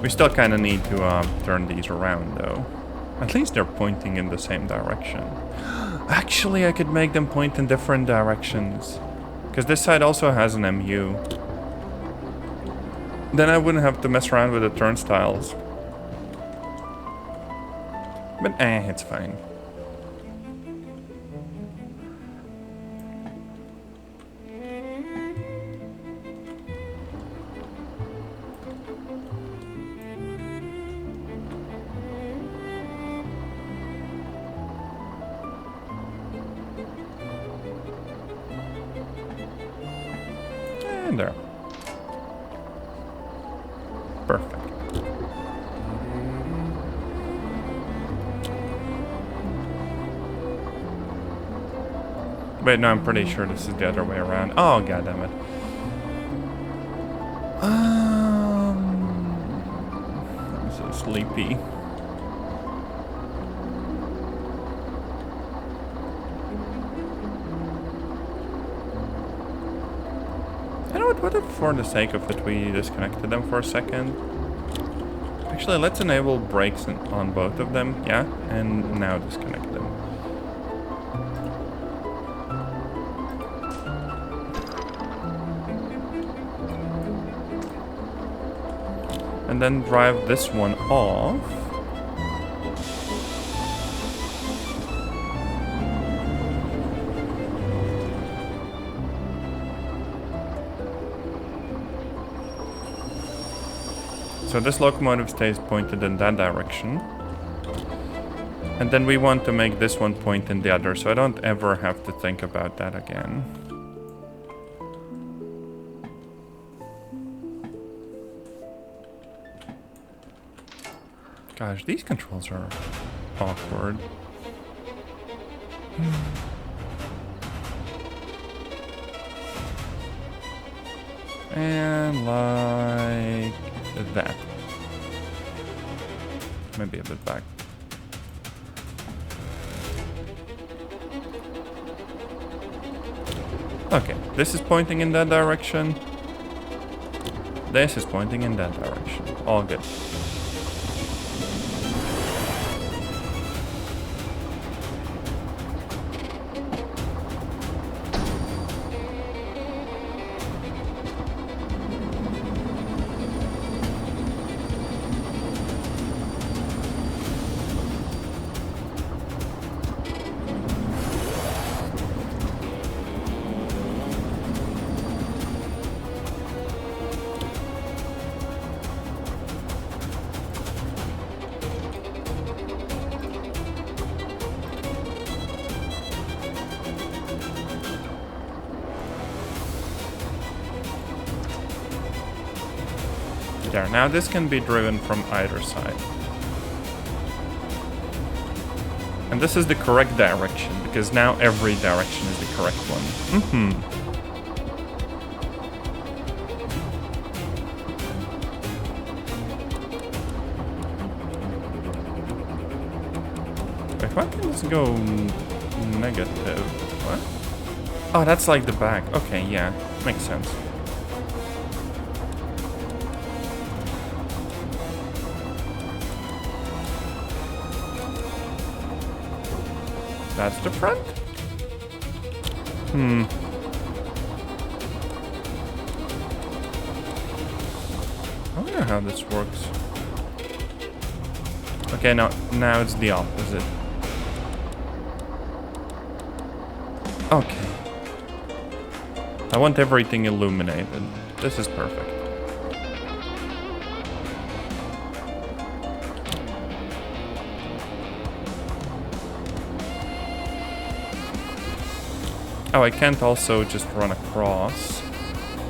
We still kind of need to turn these around though. At least they're pointing in the same direction. Actually, I could make them point in different directions. Because this side also has an MU. Then I wouldn't have to mess around with the turnstiles. But it's fine. And there. Perfect. Wait, no, I'm pretty sure this is the other way around. Oh, goddammit. I'm so sleepy. for the sake of it, we disconnected them for a second. Actually, let's enable brakes on both of them, yeah? And now disconnect them. And then drive this one off. So this locomotive stays pointed in that direction. And then we want to make this one point in the other, so I don't ever have to think about that again. Gosh, these controls are awkward. And like that. Maybe a bit back. Okay, this is pointing in that direction. This is pointing in that direction. All good. There, now this can be driven from either side. And this is the correct direction, because now every direction is the correct one. Wait, why can this go negative? What? Oh, that's like the back. Okay, yeah, makes sense. That's the front? I wonder how this works. Okay, now it's the opposite. Okay. I want everything illuminated. This is perfect. Oh, I can't also just run across.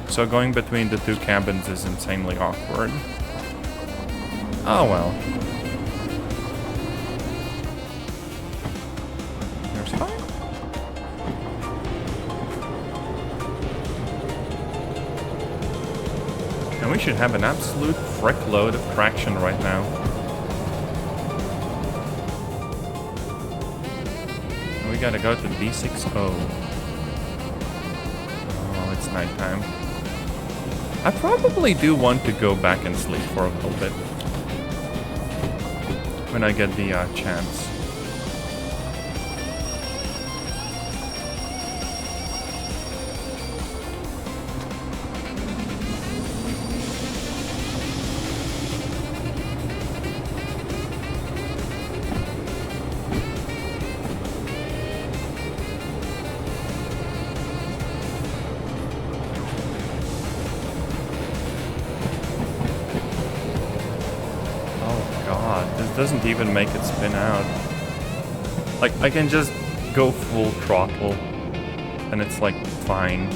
So going between the two cabins is insanely awkward. Oh well. There's fine. And we should have an absolute frick load of traction right now. And we gotta go to D60. It's nighttime. I probably do want to go back and sleep for a little bit when I get the chance. Doesn't even make it spin out. Like, I can just go full throttle and it's like fine.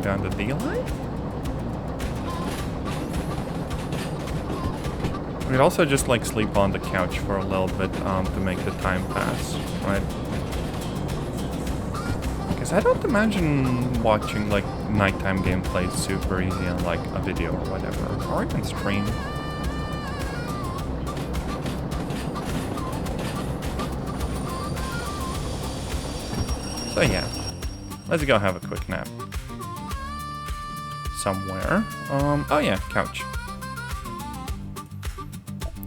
on the D-line. We could also just like sleep on the couch for a little bit to make the time pass, right? Because I don't imagine watching like nighttime gameplay super easy on like a video or whatever, or even stream. So yeah, let's go have a quick nap. Somewhere. Oh yeah, couch.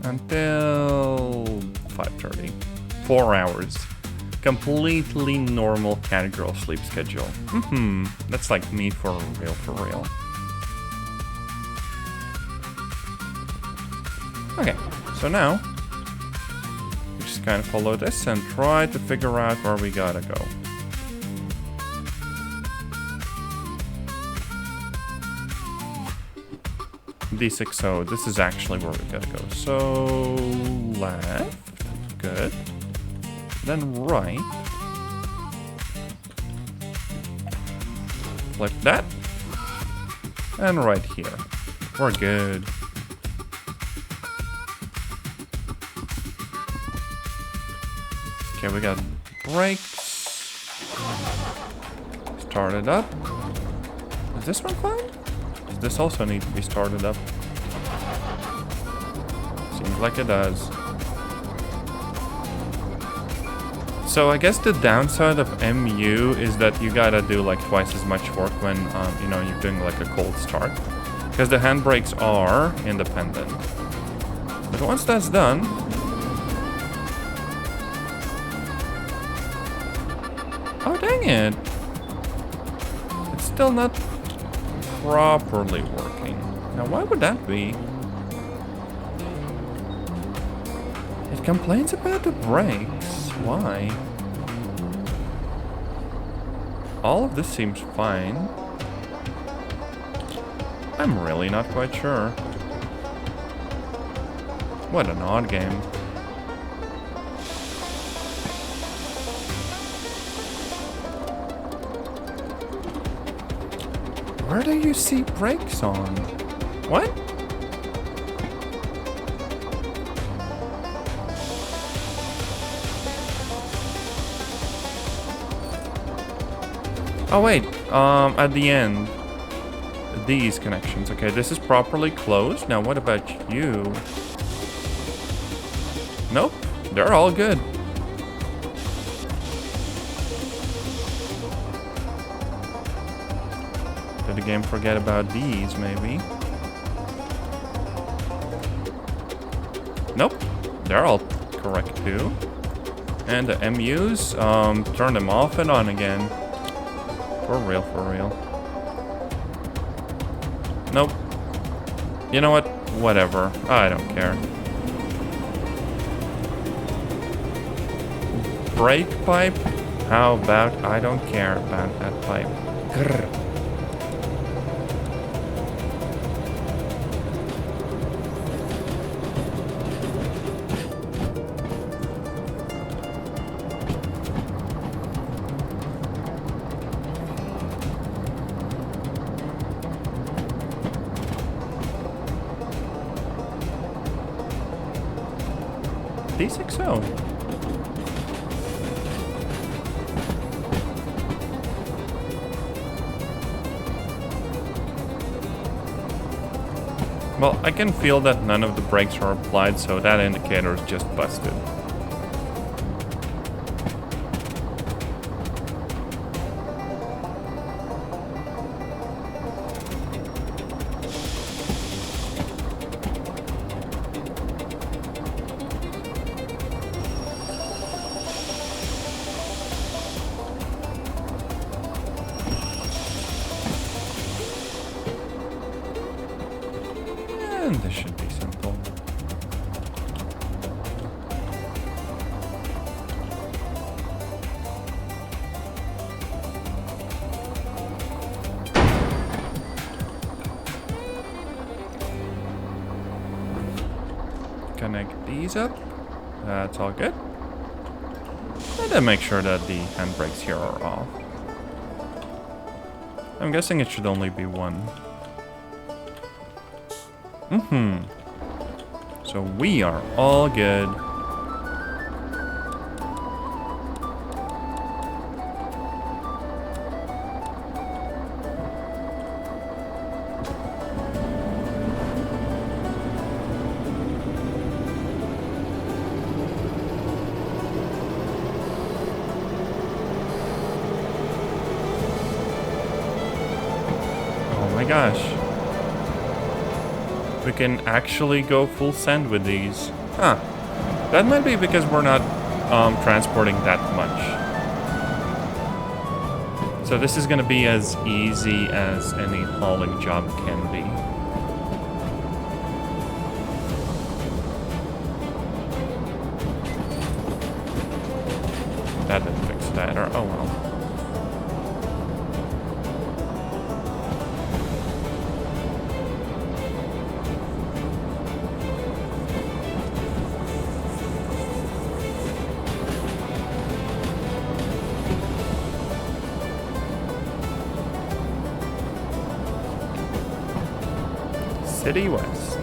Until 5:30. 4 hours. Completely normal cat girl sleep schedule. That's like me for real, for real. Okay, so now we just kind of follow this and try to figure out where we gotta go. D60, this is actually where we gotta go. So, left, good. Then right. Like that. And right here. We're good. Okay, we got brakes. Start it up. Is this one fine? Does this also need to be started up? Seems like it does. So I guess the downside of MU is that you gotta do like twice as much work when you know, you're doing like a cold start, because the handbrakes are independent. But once that's done, oh dang it, it's still not properly working. Now why would that be? It complains about the brakes. Why? All of this seems fine. I'm really not quite sure. What an odd game. Where do you see brakes on? What? Oh wait, at the end, these connections. Okay, this is properly closed. Now what about you? Nope, they're all good. Did the game forget about these, maybe? Nope, they're all correct too. And the MUs, turn them off and on again. For real, for real. Nope. You know what? Whatever. I don't care. Brake pipe? How about I don't care about that pipe? Grr. D60. Well, I can feel that none of the brakes are applied, so that indicator is just busted. And this should be simple. Connect these up. That's all good. And then make sure that the handbrakes here are off. I'm guessing it should only be one. So we are all good. Oh my gosh. We can actually go full send with these. Huh. That might be because we're not transporting that much. So this is gonna be as easy as any hauling job can be. That didn't fix that, or oh well. City West.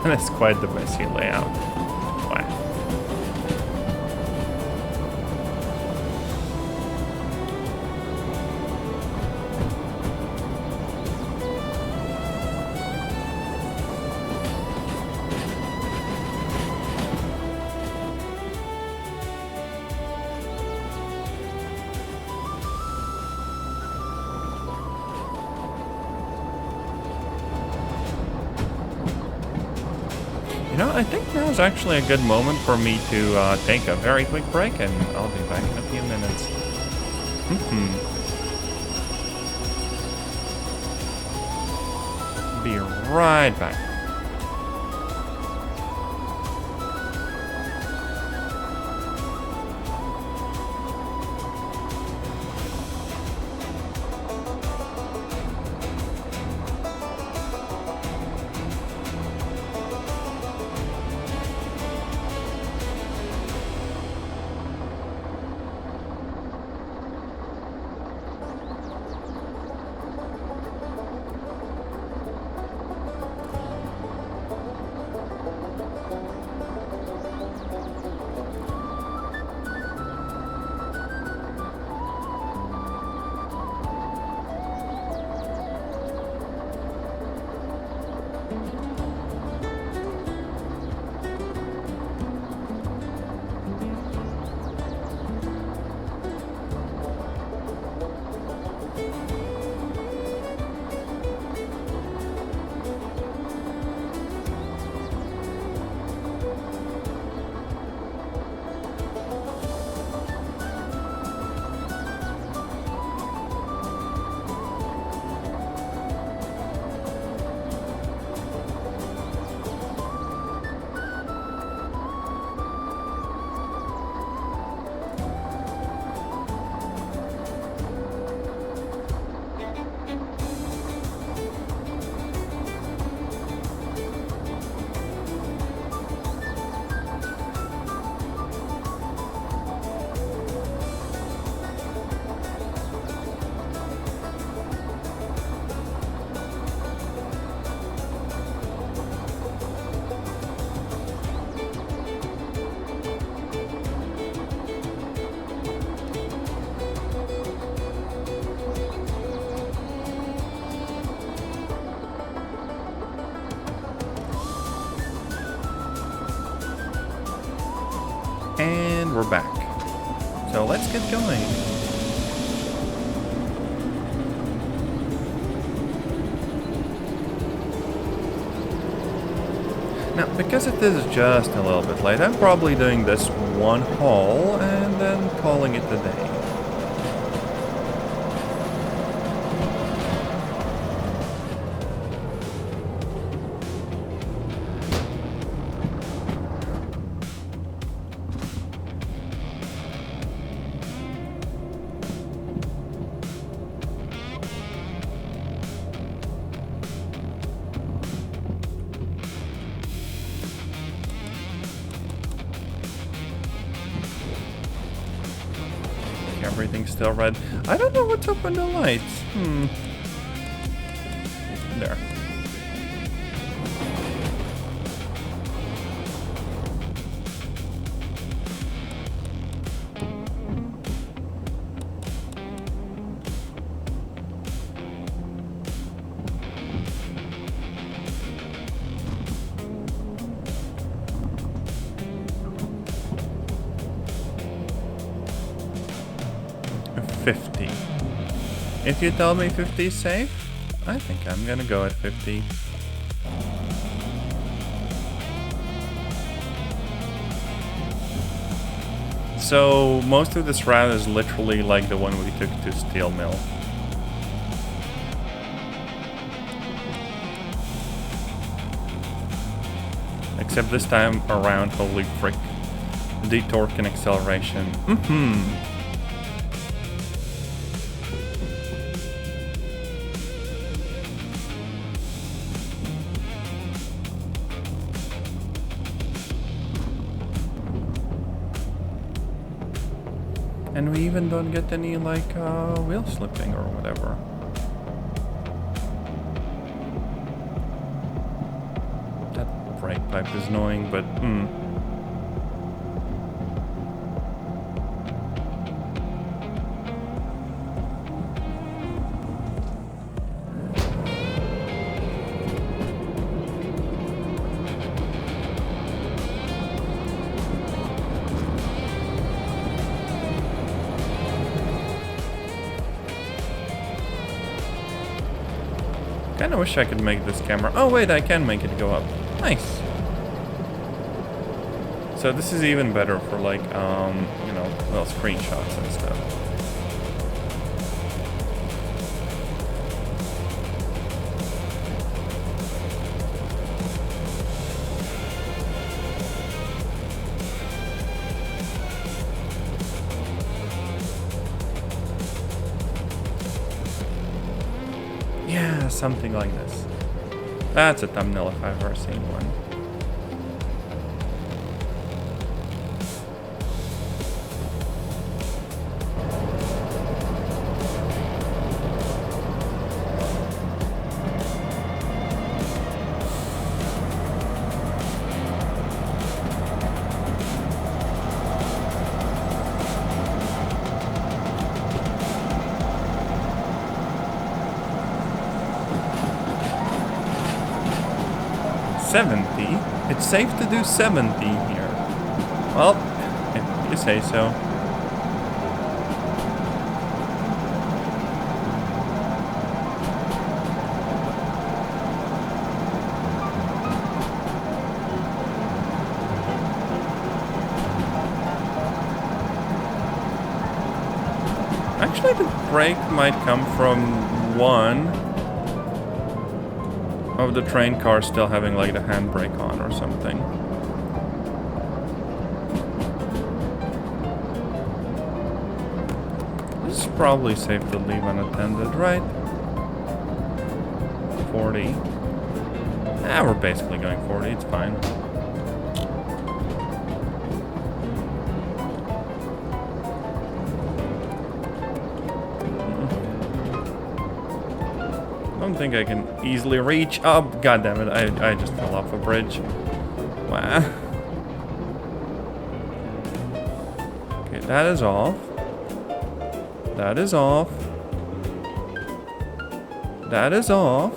That is quite the messy layout. Wow. You know, I think now is actually a good moment for me to take a very quick break, and I'll be back in a few minutes. Be right back. And we're back. So let's get going. Now, because it is just a little bit late, I'm probably doing this one haul and then calling it a day. everything's still red. I don't know what's up with the lights. There. If you tell me 50 is safe, I think I'm gonna go at 50. So most of this route is literally like the one we took to Steel Mill. Except this time around, holy frick. The torque and acceleration. And we even don't get any, like, wheel slipping or whatever. That brake pipe is annoying, but, Kinda wish I could make this camera. Oh wait, I can make it go up. Nice. So this is even better for like, you know, well, screenshots and stuff. Yeah, something like this. That's a thumbnail if I've ever seen one. It's safe to do 70 here. Well, if you say so. Actually, the brake might come from one of the train cars still having like the handbrake on or something. This is probably safe to leave unattended, right? 40. Ah, we're basically going 40, it's fine. I don't think I can easily reach. Oh, god damn it! I just fell off a bridge. Wow. Okay, that is off. That is off. That is off.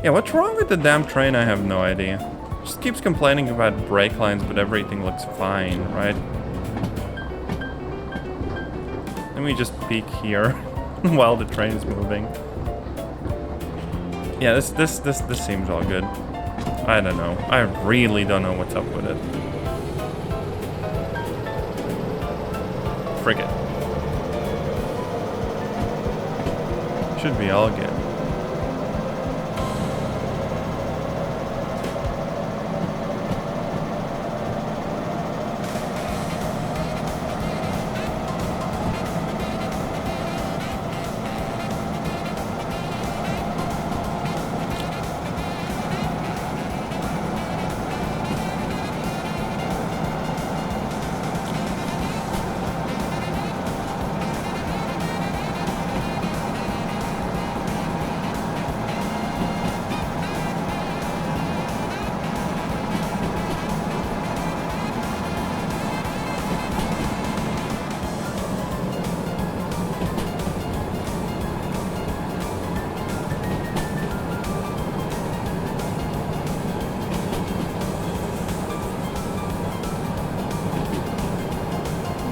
Yeah, what's wrong with the damn train? I have no idea. Just keeps complaining about brake lines, but everything looks fine, right? Let me just peek here. While the train is moving. Yeah, this seems all good. I don't know. I really don't know what's up with it. Frigate. Should be all good.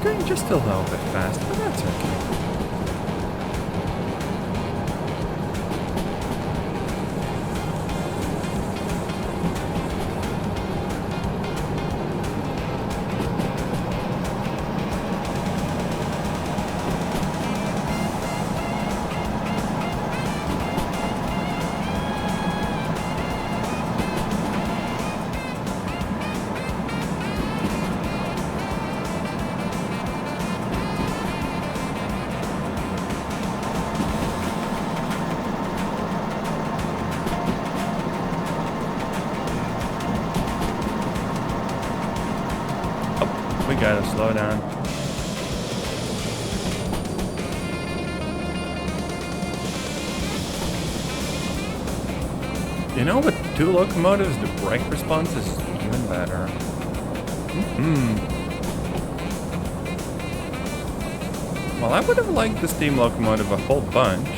going just a little bit fast, but that's okay. We gotta slow down. You know, with 2 locomotives, the brake response is even better. Well, I would have liked the steam locomotive a whole bunch.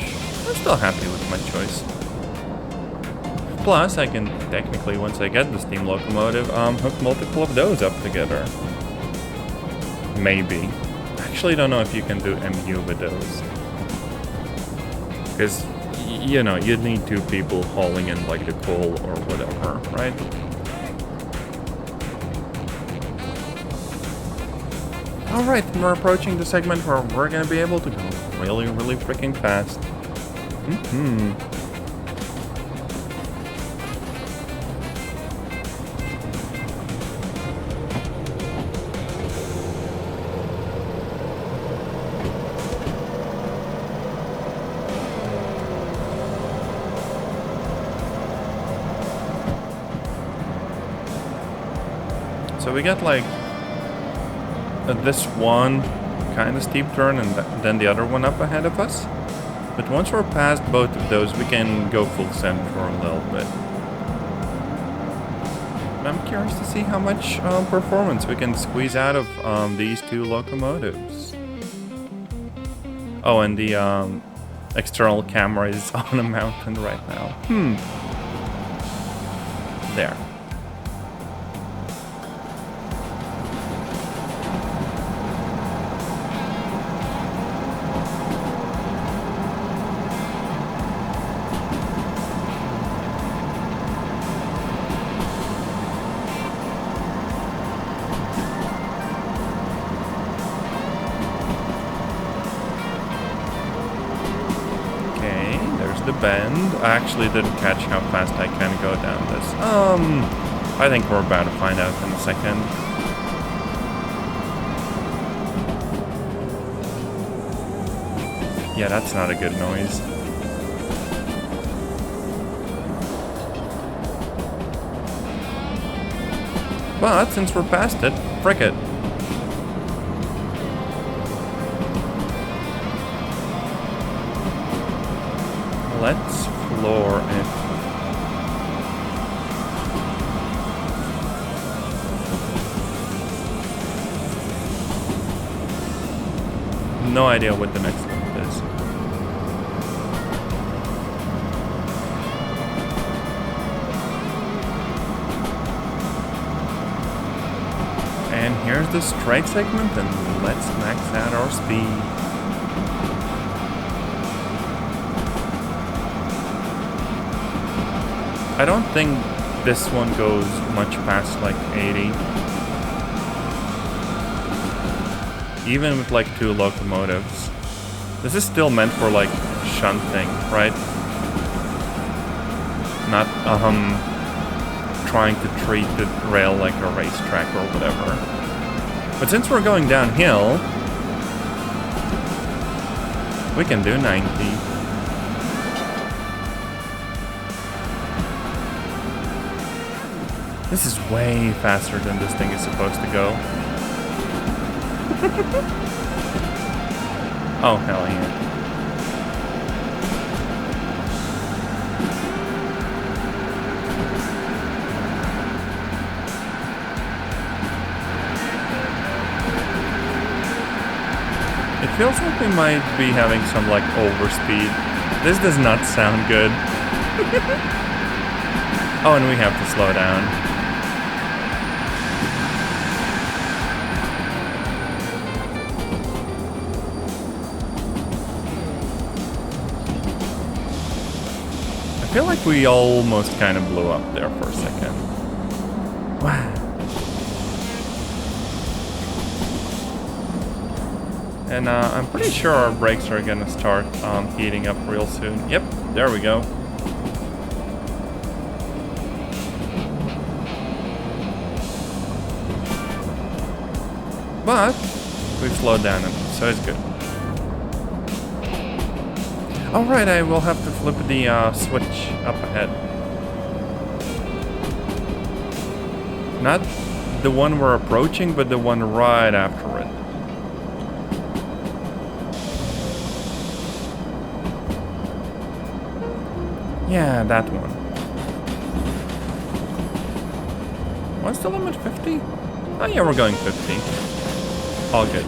I'm still happy with my choice. Plus, I can technically, once I get the steam locomotive, hook multiple of those up together. Maybe. Actually, don't know if you can do MU with those. Because, you know, you'd need 2 people hauling in like the coal or whatever, right? Alright, we're approaching the segment where we're gonna be able to go really, really freaking fast. So we got like this one kind of steep turn and then the other one up ahead of us. But once we're past both of those, we can go full send for a little bit. I'm curious to see how much performance we can squeeze out of these 2 locomotives. Oh, and the external camera is on a mountain right now. There. The bend. I actually didn't catch how fast I can go down this. I think we're about to find out in a second. Yeah, that's not a good noise. But since we're past it, frick it. Let's floor it. No idea what the next one is. And here's the straight segment, and let's max out our speed. I don't think this one goes much past like 80. Even with like 2 locomotives. This is still meant for like shunting, right? Not trying to treat the rail like a racetrack or whatever. But since we're going downhill, we can do 90. This is way faster than this thing is supposed to go. Oh, hell yeah. It feels like we might be having some like overspeed. This does not sound good. Oh, and we have to slow down. feel like we almost kind of blew up there for a second. Wow. And I'm pretty sure our brakes are gonna start heating up real soon. Yep, there we go. But we've slowed down enough, so it's good. Alright, I will have to flip the switch up ahead. Not the one we're approaching, but the one right after it. Yeah, that one. What's the limit? 50? Oh yeah, we're going 50. All good.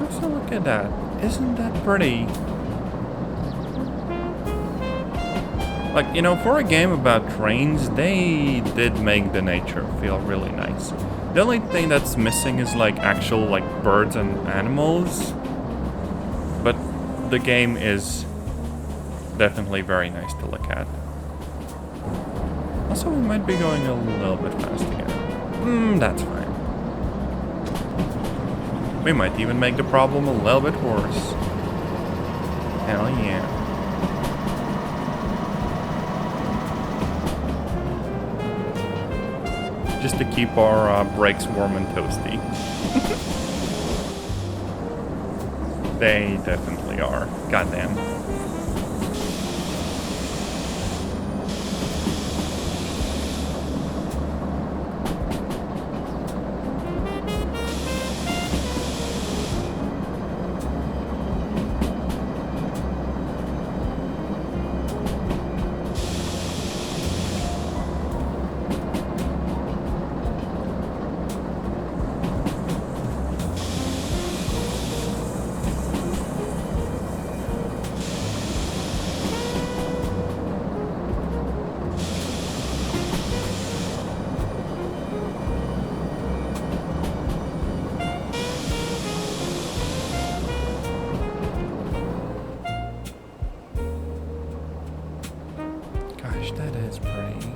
So look at that. Isn't that pretty? Like, you know, for a game about trains, they did make the nature feel really nice. The only thing that's missing is like actual like birds and animals. But the game is definitely very nice to look at. Also, we might be going a little bit fast again. That's fine. We might even make the problem a little bit worse. Hell yeah. Just to keep our brakes warm and toasty. They definitely are. Goddamn. That is pretty.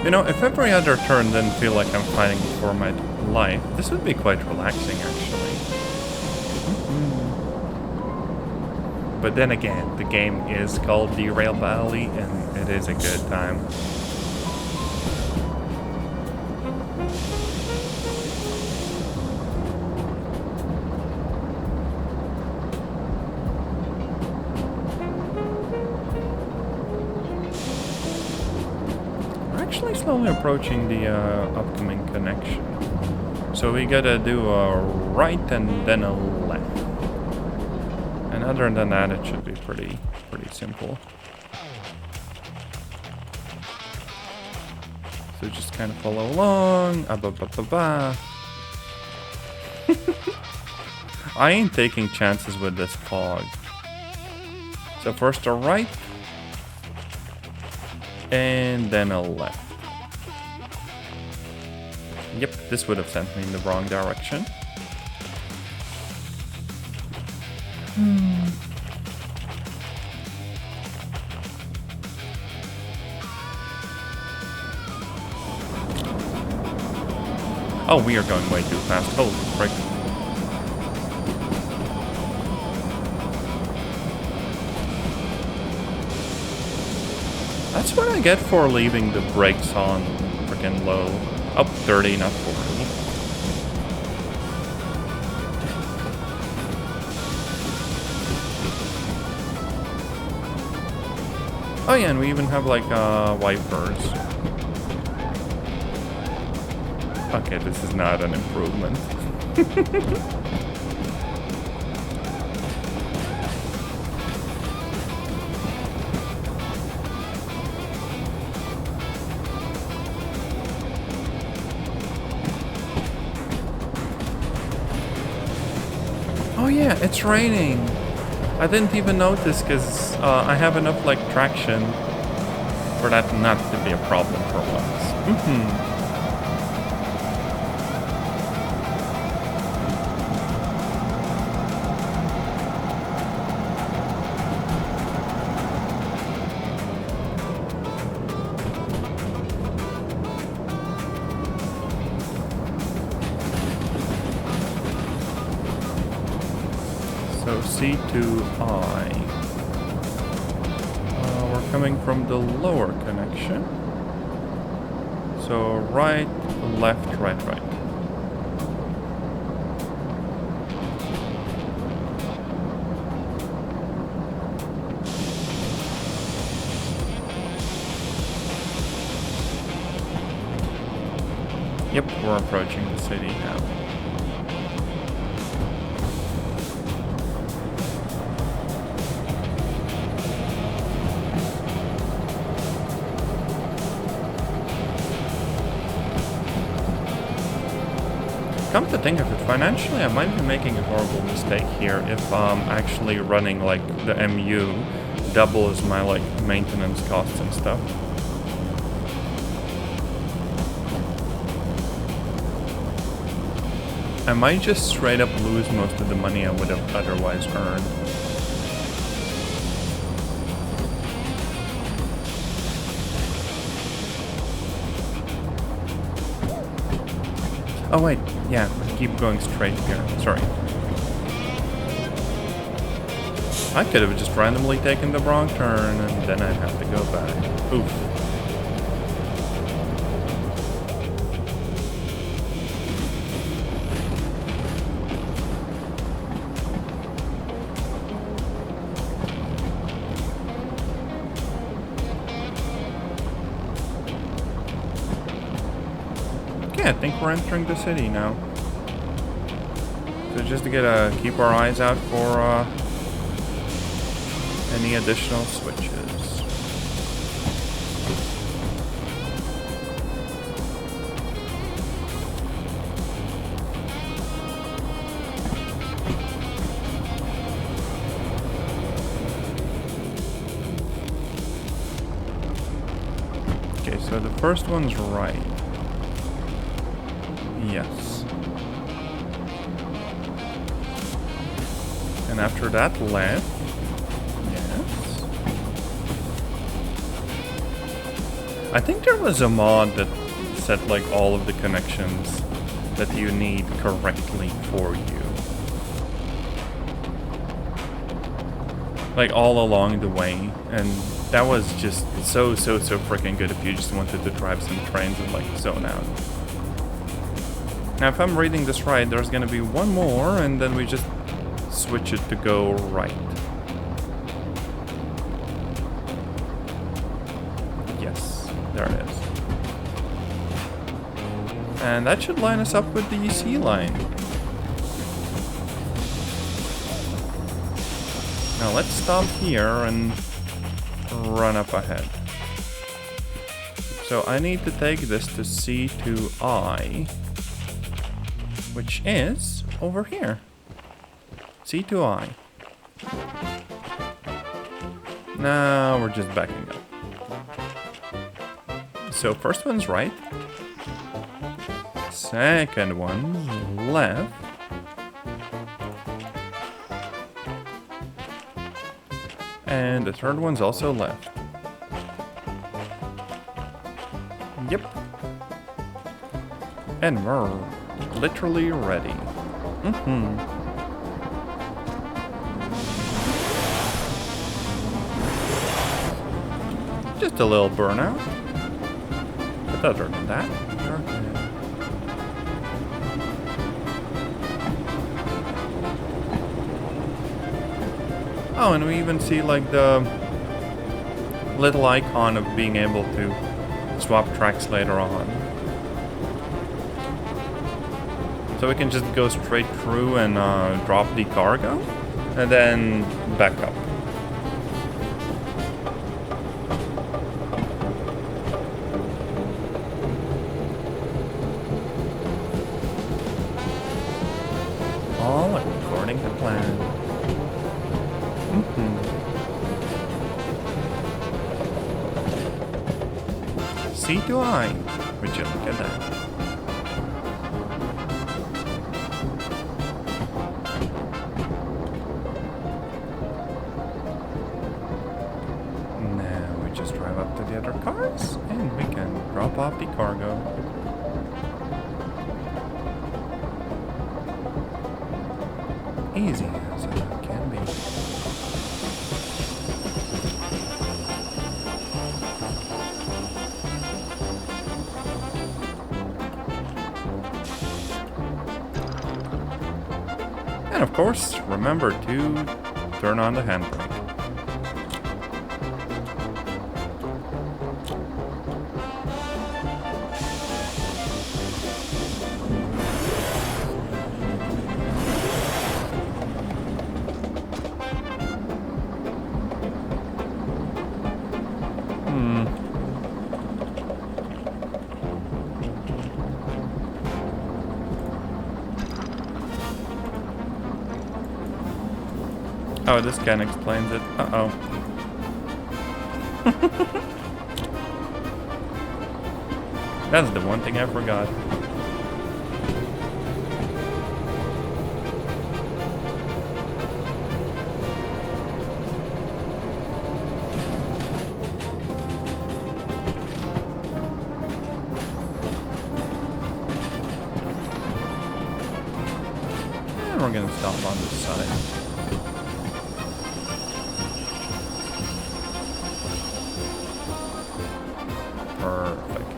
You know, if every other turn didn't feel like I'm fighting for my life, this would be quite relaxing, actually. But then again, the game is called Derail Valley, and it is a good time. Actually slowly approaching the upcoming connection. So we gotta do a right and then a left. And other than that, it should be pretty simple. So just kind of follow along. I ain't taking chances with this fog. So first a right. And then a left. Yep, this would have sent me in the wrong direction. Oh, we are going way too fast. Holy frick. That's what I get for leaving the brakes on freaking low. Up 30, not 40. Oh yeah, and we even have like wipers. Okay, this is not an improvement. Oh yeah, it's raining. I didn't even notice because I have enough like traction for that not to be a problem for once. So C2I. We're coming from the lower connection. So right, left, right, right. Yep, we're approaching the city now. Come to think of it, financially I might be making a horrible mistake here if I'm actually running like the MU doubles my like maintenance costs and stuff. I might just straight up lose most of the money I would have otherwise earned. Oh wait, yeah, keep going straight here. Sorry. I could have just randomly taken the wrong turn and then I'd have to go back. Oof. I think we're entering the city now. So just to keep our eyes out for any additional switches. Okay, so the first one's right. Yes. And after that, left. Yes. I think there was a mod that set like all of the connections that you need correctly for you. Like all along the way. And that was just so freaking good if you just wanted to drive some trains and like zone out. Now, if I'm reading this right, there's gonna be one more, and then we just switch it to go right. Yes, there it is. And that should line us up with the EC line. Now let's stop here and run up ahead. So I need to take this to C2I. Which is over here. C2I. Now we're just backing up. So first one's right. Second one's left. And the third one's also left. Yep. And we're literally ready. Just a little burnout. But other than that, we're good. Oh, and we even see like the little icon of being able to swap tracks later on. So we can just go straight through and drop the cargo and then back up. All according to plan. See to I. Would you look at that? Now we just drive up to the other cars and we can drop off the cargo. Easy as it can be. And of course, remember to turn on the handbrake. Oh, this can explains it. Uh-oh. That's the one thing I forgot. And we're gonna stop on this side. Perfect.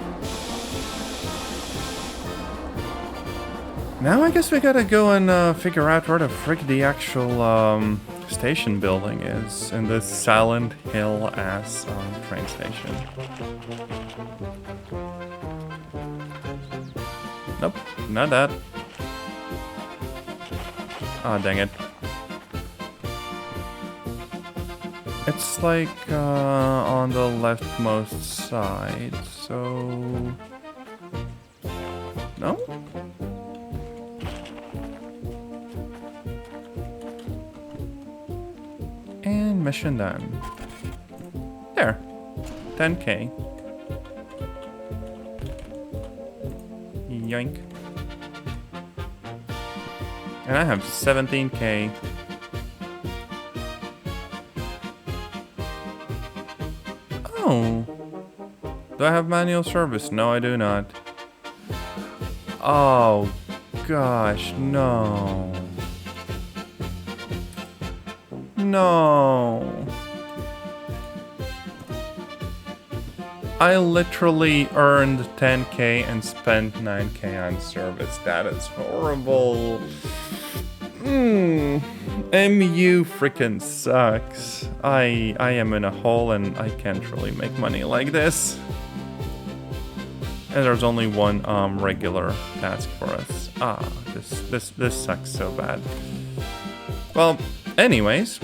Now I guess we gotta go and figure out where the frick the actual station building is in this Silent Hill ass train station. Nope, not that. Ah, dang it. It's like on the leftmost side, so... No? And mission done. There. 10k. Yoink. And I have 17k. Oh. Do I have manual service? No, I do not. Oh, gosh, no. No. I literally earned 10k and spent 9k on service. That is horrible. MU freaking sucks. I am in a hole and I can't really make money like this. And there's only one regular task for us. Ah, this sucks so bad. Well, anyways,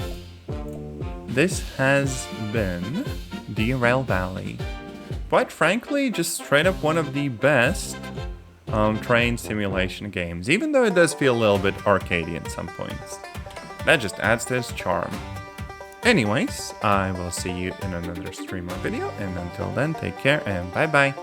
this has been Derail Valley. Quite frankly, just straight up one of the best train simulation games, even though it does feel a little bit arcadey at some points. That just adds to its charm. Anyways, I will see you in another stream or video, and until then, take care and bye-bye.